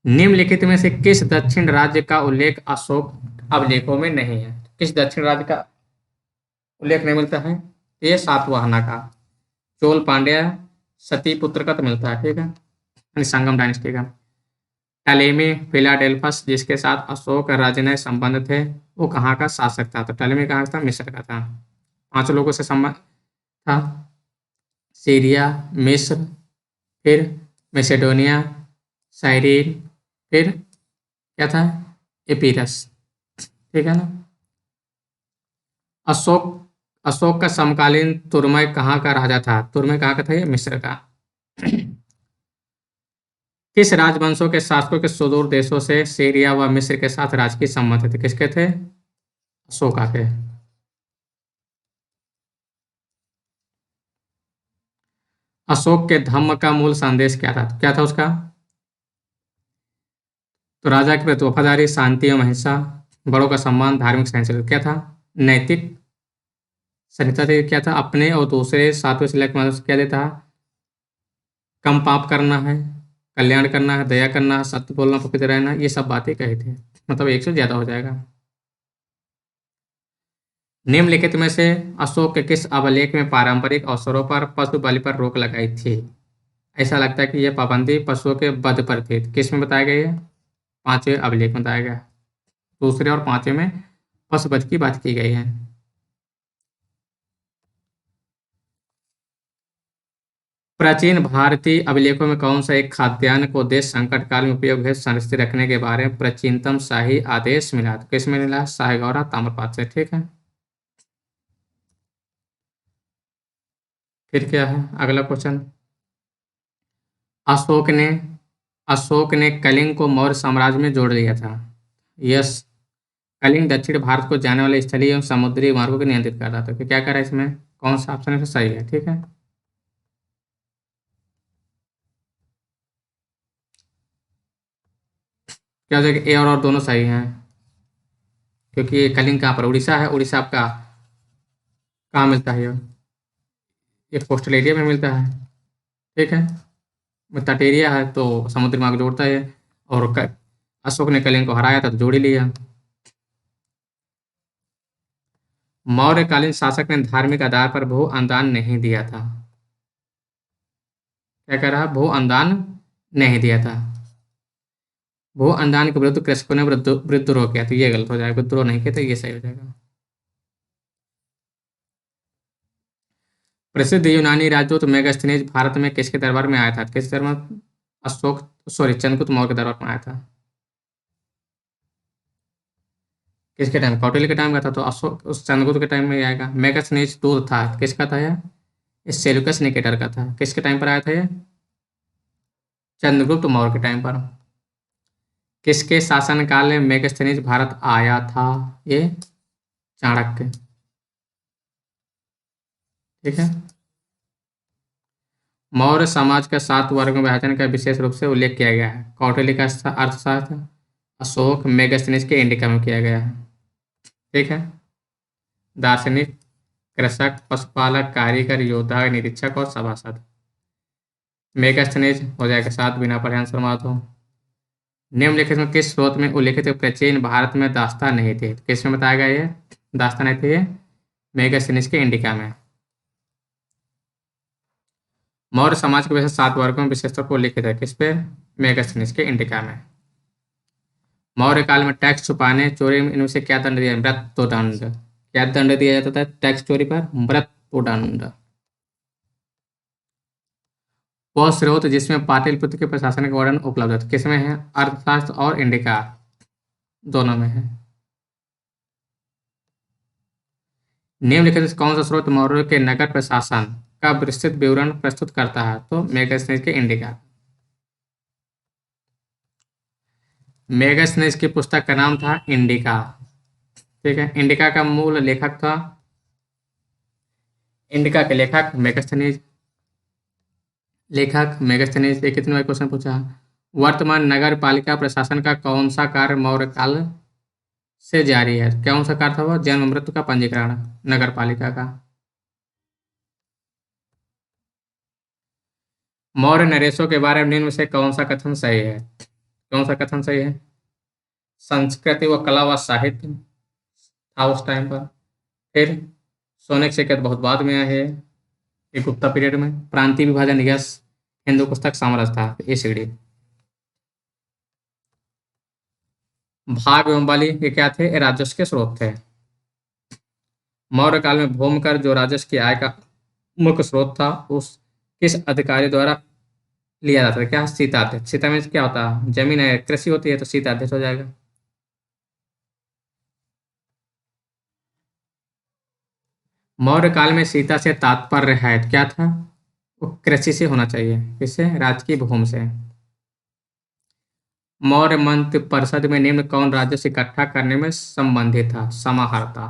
निम्नलिखित में से किस दक्षिण राज्य का उल्लेख अशोक अभिलेखों में नहीं है? किस दक्षिण राज्य का उल्लेख नहीं मिलता है? ये सातवाहना का, चोल पांड्या सती पुत्र का तो मिलता है, ठीक है, यानी संगम डायनेस्टी का। टलेमी फिलाडेल्फस जिसके साथ अशोक राजनय संबंध थे, वो कहाँ का शासक था? तो टलेमी कहाँ का था? मिस्र का था। 5 लोगों से संबंध था, सीरिया, मिस्र, फिर मैसेडोनिया, साइरीन, फिर क्या था? एपीरस, ठीक है ना। अशोक अशोक का समकालीन तुर्मय कहाँ का राजा था? तुर्मय कहाँ का था? ये मिस्र का। किस राजवंशों के शासकों के सुदूर देशों से सीरिया व मिस्र के साथ राजकीय संबंध थे? किसके थे? अशोका के। अशोक के धम्म का मूल संदेश क्या था? क्या था उसका? तो राजा के प्रति वफादारी, शांति एवं अहिंसा, बड़ों का सम्मान, धार्मिक सहनशीलता। क्या था? नैतिक संहिता थी। क्या था? अपने और दूसरे 7वें शिलालेख में क्या देता? कम पाप करना है, कल्याण करना है, दया करना है, सत्य बोलना, पवित्र रहना, ये सब बातें कही थी। मतलब 1 से ज्यादा हो जाएगा। निम्नलिखित में से अशोक के किस अभिलेख में पारंपरिक अवसरों पर पशु बलि पर रोक लगाई थी? ऐसा लगता है कि यह पाबंदी पशुओं के वध पर थी। किस में बताया गया है? पांचवें अभिलेख में बताया गया है। दूसरे और पांचवें में पशु वध की बात की गई है। प्राचीन भारतीय अभिलेखों में कौन सा एक खाद्यान्न को देश संकट काल में उपयोग हेतु संरक्षित रखने के बारे में प्राचीनतम शाही आदेश मिला? तो किसमें मिला? शाहगौरा ताम्रपात्र से। ठीक है। फिर क्या है अगला क्वेश्चन? अशोक ने अशोक ने कलिंग को मौर्य साम्राज्य में जोड़ लिया था। यस। कलिंग दक्षिण भारत को जाने वाले स्थलीय एवं समुद्री मार्गों को नियंत्रित कर रहा था। तो क्या करा इसमें? कौन सा ऑप्शन है सही है? ठीक है। क्या हो जाएगा? ए और दोनों सही हैं, क्योंकि ये कलिंग कहाँ पर? उड़ीसा है। उड़ीसा आपका कहाँ मिलता है ये कोस्टल एरिया में मिलता है। ठीक है। तट एरिया है तो समुद्री मार्ग जोड़ता है। और अशोक ने कलिंग को हराया था तो जोड़ ही लिया। मौर्यकालीन शासक ने धार्मिक आधार पर भू अनुदान नहीं दिया था। क्या कह रहा? भू अनुदान नहीं दिया था। भू अनुदान के विरुद्ध कृषकों ने विद्रोह किया, तो ये गलत हो जाएगा। विद्रोह नहीं किया तो ये सही हो जाएगा। प्रसिद्ध यूनानी राजदूत मेगास्थनीज भारत में किसके दरबार में आया था? किस दरबार? अशोक, सॉरी, चंद्रगुप्त मौर्य के दरबार में आया था। किसके टाइम? कौटिल्य के टाइम का था, तो अशोक उस चंद्रगुप्त के टाइम में ही आएगा। मेगास्थनीज दूत था, किसका था यह? ये सेल्यूकस निकेटर का था। किसके टाइम पर आया था ये? चंद्रगुप्त मौर्य के टाइम पर। किसके शासनकाल में मेगास्थनीज भारत आया था? ये चाणक्य। ठीक है। मौर्य समाज का 7 वर्ग में विभाजन का विशेष रूप से उल्लेख किया गया है। कौटिल्य का अर्थशास्त्र, अशोक, मेगास्थनीज के इंडिका में किया गया है। ठीक है। दार्शनिक, कृषक, पशुपालक, कारीगर, योद्धा, निरीक्षक और सभासद। मेगास्थनीज हो जाएगा 7, बिना पढ़े आंसर मार दो। निम्नलिखित में किस स्रोत में उल्लिखित है प्राचीन भारत में दास्तान नहीं थे? किस में बताया गया ये दास्तान नहीं थे? ये मेगास्थनीज के इंडिका में। मौर्य समाज के वैसे 7 वर्गों में विशेषतौर पर उल्लिखित है। किस पे? मेगास्थनीज के इंडिका में। मौर्य काल में टैक्स छुपाने, चोरी में इनमें से क्या दंड दिया? मृत्युदंड। क्या दंड दिया जाता था टैक्स चोरी पर? मृत्युदंड। वह स्रोत जिसमें पाटलिपुत्र के प्रशासन का वर्णन उपलब्ध है, किसमें है? अर्थशास्त्र और इंडिका, दोनों में है। निम्नलिखित में से कौन सा स्रोत मौर्य के नगर प्रशासन का विस्तृत विवरण प्रस्तुत करता है? तो मेगास्थनीज के इंडिका। मेगास्थनीज की पुस्तक का नाम था इंडिका। ठीक है। इंडिका का मूल लेखक था, इंडिका के लेखक मेगास्थनीज। लेखक मेगास्थनीज। एक कितने बार क्वेश्चन पूछा? वर्तमान नगर पालिका प्रशासन का कौन सा कार्य मौर्य काल से जारी है? कौन सा कार्य था वो? जन्म मृत्यु का पंजीकरण, नगर पालिका का। मौर्य नरेशों के बारे में निम्न में से कौन सा कथन सही है? कौन सा कथन सही है? संस्कृति व कला व साहित्य था उस टाइम पर। फिर सोने की सिक्के तो बहुत बाद में आए हैं, ये गुप्ता पीरियड में। प्रांतीय विभाजन, यस। हिंदू पुस्तक साम्राज्य था, एसीडी। भाग एवं बलि ये क्या थे? ये राजस्व के स्रोत थे। मौर्य काल में भूमि कर जो राजस्व की आय का मुख्य स्रोत था, उस किस अधिकारी द्वारा लिया जाता था? क्या? सीताध्यक्ष। सीता में क्या होता है? जमीन है, कृषि होती है, तो सीताध्यक्ष हो जाएगा। मौर्य काल में सीता से तात्पर्य है क्या था? वो कृषि से होना चाहिए। किससे? राजकीय भूमि से। मौर्य मंत्र परिषद में निम्न कौन राजस्व इकट्ठा करने में संबंधित था? समाहर्ता।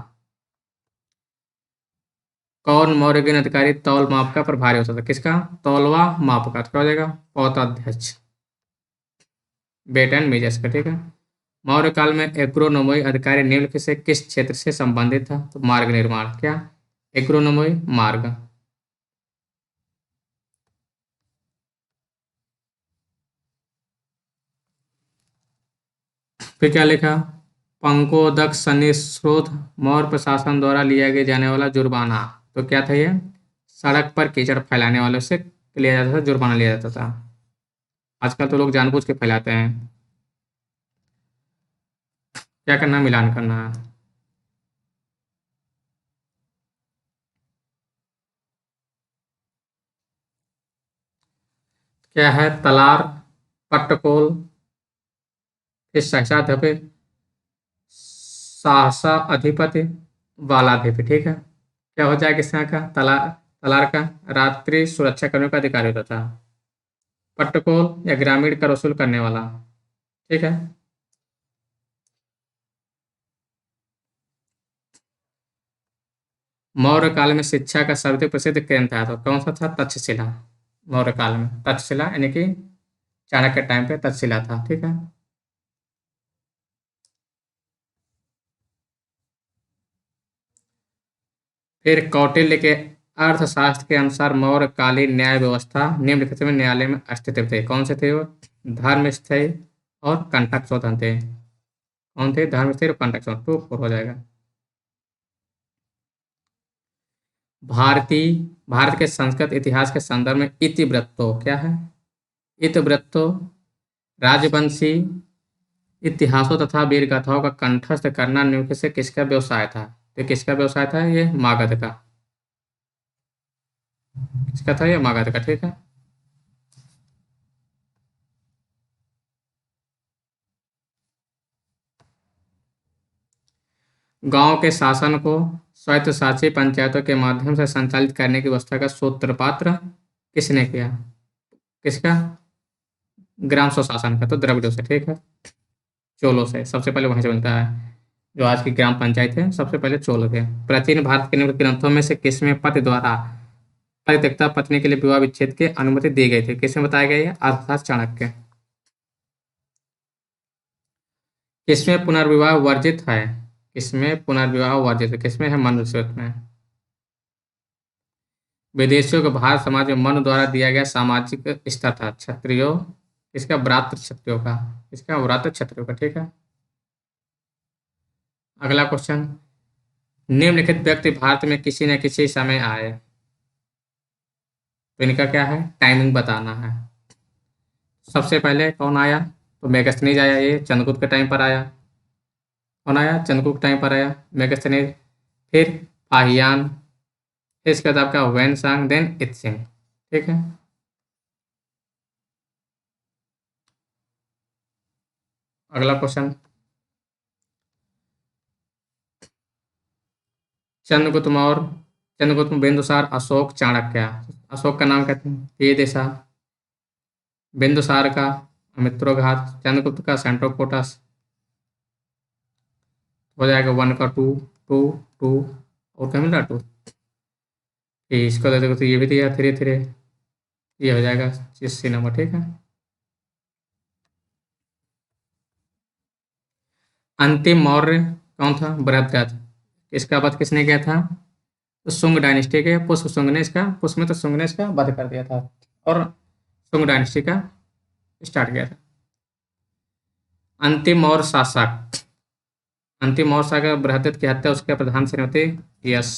कौन मौर्य के अधिकारी तौल माप का प्रभारी होता था? किसका? तौलवा माप का। तो क्या हो जाएगा? पौताध्यक्ष, बेट एंड मेजर्स का। ठीक है। मौर्य काल में एग्रोनोमोई अधिकारी निम्नलिखित से किस क्षेत्र से संबंधित था? तो मार्ग निर्माण। क्या? एग्रोनोमोई, मार्ग। फिर क्या लिखा? पंकोदक सन्निस्रोत मौर्य प्रशासन द्वारा लिया गया जाने वाला जुर्माना। तो क्या था ये? सड़क पर कीचड़ फैलाने वालों से लिया जाता था, जुर्माना लिया जाता था। आजकल तो लोग जानबूझ के फैलाते हैं। क्या करना है? मिलान करना है। क्या है? तलार, पट्टकोल, फिर सहसा धपे, सहसा अधिपति, बालाधिपति। ठीक है। क्या हो जाएगा इसका? का तलार का रात्रि सुरक्षा कर्मियों का अधिकारी होता था। पट्टकोल या ग्रामीण कर वसूल करने वाला। ठीक है। मौर्य काल में शिक्षा का सर्वाधिक प्रसिद्ध केंद्र था, तो कौन सा था? तक्षशिला। मौर्य काल में तक्षशिला, यानी कि चाणक्य के टाइम पे तक्षशिला था। ठीक है। फिर कौटिल्य के अर्थशास्त्र के अनुसार मौर्यकालीन न्याय व्यवस्था निम्नलिखित में न्यायालय में अस्तित्व थे। कौन से थे वो? धर्म स्थैर्य और कंटक शोधन थे। कौन थे? धर्म स्थैर्य और कंटक शोधन। 2 4 हो जाएगा। भारतीय भारत के संस्कृत इतिहास के संदर्भ में इतिवृत्तो क्या है? इतिवृत्तो राजवंशी इतिहासों तथा वीर गाथाओं का कंठस्थ करना निम्नलिखित से किसका व्यवसाय था? तो किसका व्यवसाय था? ये मागध का। किसका था? ये मागध का। ठीक है। गांव के शासन को स्वायत्तशासी पंचायतों के माध्यम से संचालित करने की व्यवस्था का सूत्रपात किसने किया? किसका? ग्राम स्वशासन का। तो द्रविड़ों से। ठीक है। चोलों से। सबसे पहले वहीं से बनता है। जो आज की ग्राम पंचायत है, सबसे पहले चोल थे। प्राचीन भारत के निम्न ग्रंथों में से किसमें पति द्वारा परित्यक्ता पत्नी के लिए विवाह विच्छेद की अनुमति दी गई थी? किसमें बताया गया है? अर्थात चाणक्य। किसमें पुनर्विवाह वर्जित है? किसमें पुनर्विवाह वर्जित है? किसमें है? मनुस्मृति में। विदेशियों को भारत समाज में मनु द्वारा दिया गया सामाजिक स्तर था। क्षत्रियो, इसका व्रात क्षत्रियो का। इसका व्रात क्षत्रियो का। ठीक है। अगला क्वेश्चन। निम्नलिखित व्यक्ति भारत में किसी न किसी समय आए। तो इनका क्या है? टाइमिंग बताना है। सबसे पहले कौन आया? तो मेगास्थनीज आया। ये चंद्रगुप्त के टाइम पर आया। कौन आया? चंद्रगुप्त के टाइम पर आया मेगास्थनीज। फिर फाहियान, फिर इसके बाद आपका वैनसांग, देन इत्सिंग। ठीक है। अगला क्वेश्चन। चंद्रगुप्त मौर्य, चंद्रगुप्त बिंदुसार, अशोक, चाणक्य। अशोक का नाम कहते हैं ये दिशा। बिंदुसार का अमित्रोघात, चंद्रगुप्त का सेंट्रोपोटस। हो जाएगा 1 का 2, 2, 2। और क्या मिल रहा? 2। इसको दे देखो तो ये भी दिया धीरे धीरे। ये हो जाएगा 80 नंबर। ठीक है। अंतिम मौर्य कौन था? बृहद्रथ। इसका वध किसने किया था? तो शुंग डायनेस्टी के पुष्प शुंग ने इसका, पुष्पमित्र शुंग ने इसका वध कर दिया था और शुंग डायनेस्टी का स्टार्ट किया था। अंतिम मौर्य शासक, अंतिम मौर्य शासक बृहद्रथ की हत्या उसके प्रधान सेनापति यश।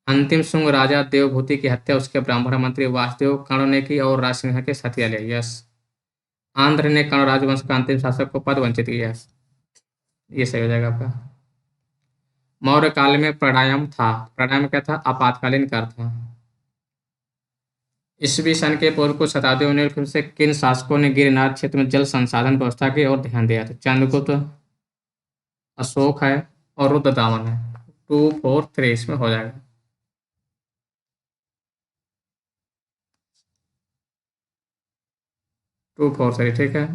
अंतिम शुंग राजा देवभूति की हत्या उसके ब्राह्मण मंत्री वासुदेव कर्ण ने की और राजसिंह के साथी लिया। यश। आंध्र ने कर्ण राजवंश का अंतिम शासक को पद वंचित किया। ये सही हो जाएगा आपका। मौर्य काल में प्राणायाम था। प्राणायाम क्या था? आपातकालीन काल था। ईसवी सन के पूर्व कुछ शताब्दियों में निम्नलिखित से किन शासकों ने गिरनार क्षेत्र में जल संसाधन व्यवस्था की ओर ध्यान दिया? था चंद्रगुप्त, अशोक है और रुद्रदामन है। 2 4 3 इसमें हो जाएगा। 2 4 3। ठीक है।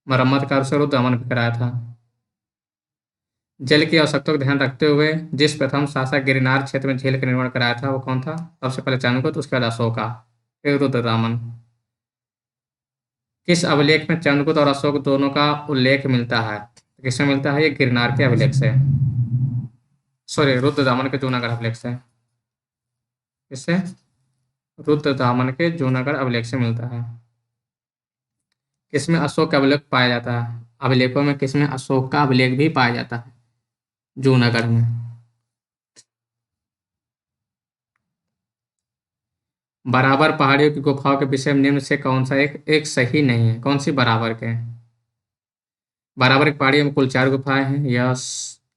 मरम्मत कार्य से रुद्रदामन भी कराया था। जल की आवश्यकता को ध्यान रखते हुए जिस प्रथम शासक गिरनार क्षेत्र में झील का निर्माण कराया था वो कौन था? सबसे पहले चंद्रगुप्त, उसके बाद अशोका, फिर रुद्रदामन। किस अभिलेख में चंद्रगुप्त और अशोक दोनों का उल्लेख मिलता है? किसमें मिलता है? ये गिरनार के अभिलेख से। सॉरी, रुद्रदामन के जूनागढ़ अभिलेख से। किससे? रुद्रदामन के जूनागढ़ अभिलेख से मिलता है। किसमें अशोक का अभिलेख पाया जाता है? अभिलेखों में किसमें अशोक का अभिलेख भी पाया जाता है? जूनागढ़ में। बराबर पहाड़ियों की गुफाओं के विषय में निम्न से कौन सा एक सही नहीं है? कौन सी बराबर के हैं? बराबर की पहाड़ियों में कुल 4 गुफाएं हैं। यस।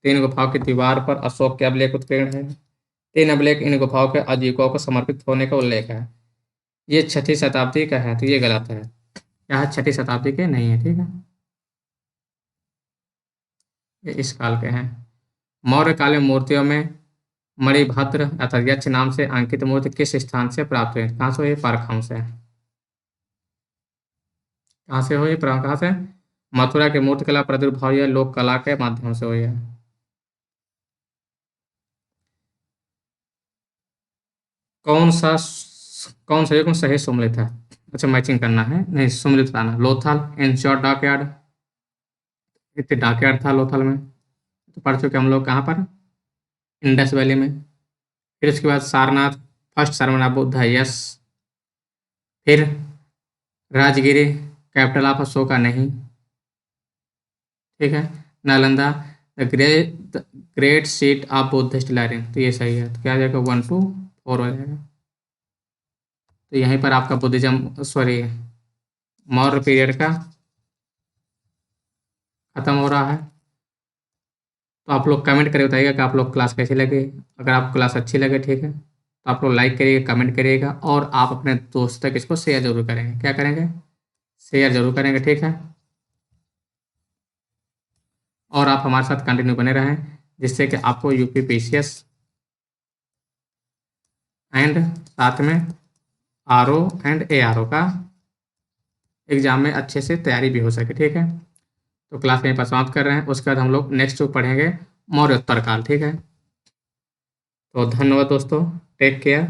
3 गुफाओं की दीवार पर अशोक के अभिलेख उत्कीर्ण है। 3 अभिलेख इन गुफाओं के आजीविकों को समर्पित होने का उल्लेख है। ये 6वीं शताब्दी का है, तो ये गलत है। यह 6वीं शताब्दी के नहीं है, ठीक है। ये इस काल के हैं। मौर्य काल में मूर्तियों में मणिभद्र अर्थात यक्ष नाम से अंकित मूर्ति किस स्थान से प्राप्त हुई? कहाँ से हुई? परखम से। कहाँ से हुई? कहाँ से? मथुरा की मूर्तिकला प्रादुर्भाव या लोक कला के माध्यम से हुई है। कौन सा कौन सा युग्म सही सुमेलित है? अच्छा, मैचिंग करना है, नहीं सुमेलित लाना। Lothal, ensure, dockyard. इतने डॉकयार्ड था लोथल में, तो पढ़ चुके हम लोग कहाँ पर? इंडस वैली में। फिर उसके बाद सारनाथ, फर्स्ट सारनाथ बुद्ध है, यस। फिर राजगिरी, कैपिटल ऑफ अशोका नहीं, ठीक है। Nalanda, the great seat of Buddhist learning, तो ये सही है। तो क्या आ जाएगा? 1 2 4 हो जाएगा। तो यहीं पर आपका बुद्धिज्म, सॉरी, मौर्य पीरियड का खत्म हो रहा है। तो आप लोग कमेंट करके बताइएगा कि आप लोग क्लास कैसी लगी। अगर आपको क्लास अच्छी लगे, ठीक है, तो आप लोग लाइक करिएगा, कमेंट करिएगा, और आप अपने दोस्त तक इसको शेयर जरूर करेंगे। क्या करेंगे? शेयर जरूर करेंगे, ठीक है। और आप हमारे साथ कंटिन्यू बने रहें, जिससे कि आपको यूपी पीसीएस एंड साथ में आरओ एंड एआरओ का एग्जाम में अच्छे से तैयारी भी हो सके, ठीक है। तो क्लास यहीं पर समाप्त कर रहे हैं। उसके बाद हम लोग नेक्स्ट पढ़ेंगे मौर्योत्तर काल, ठीक है। तो धन्यवाद दोस्तों, टेक केयर।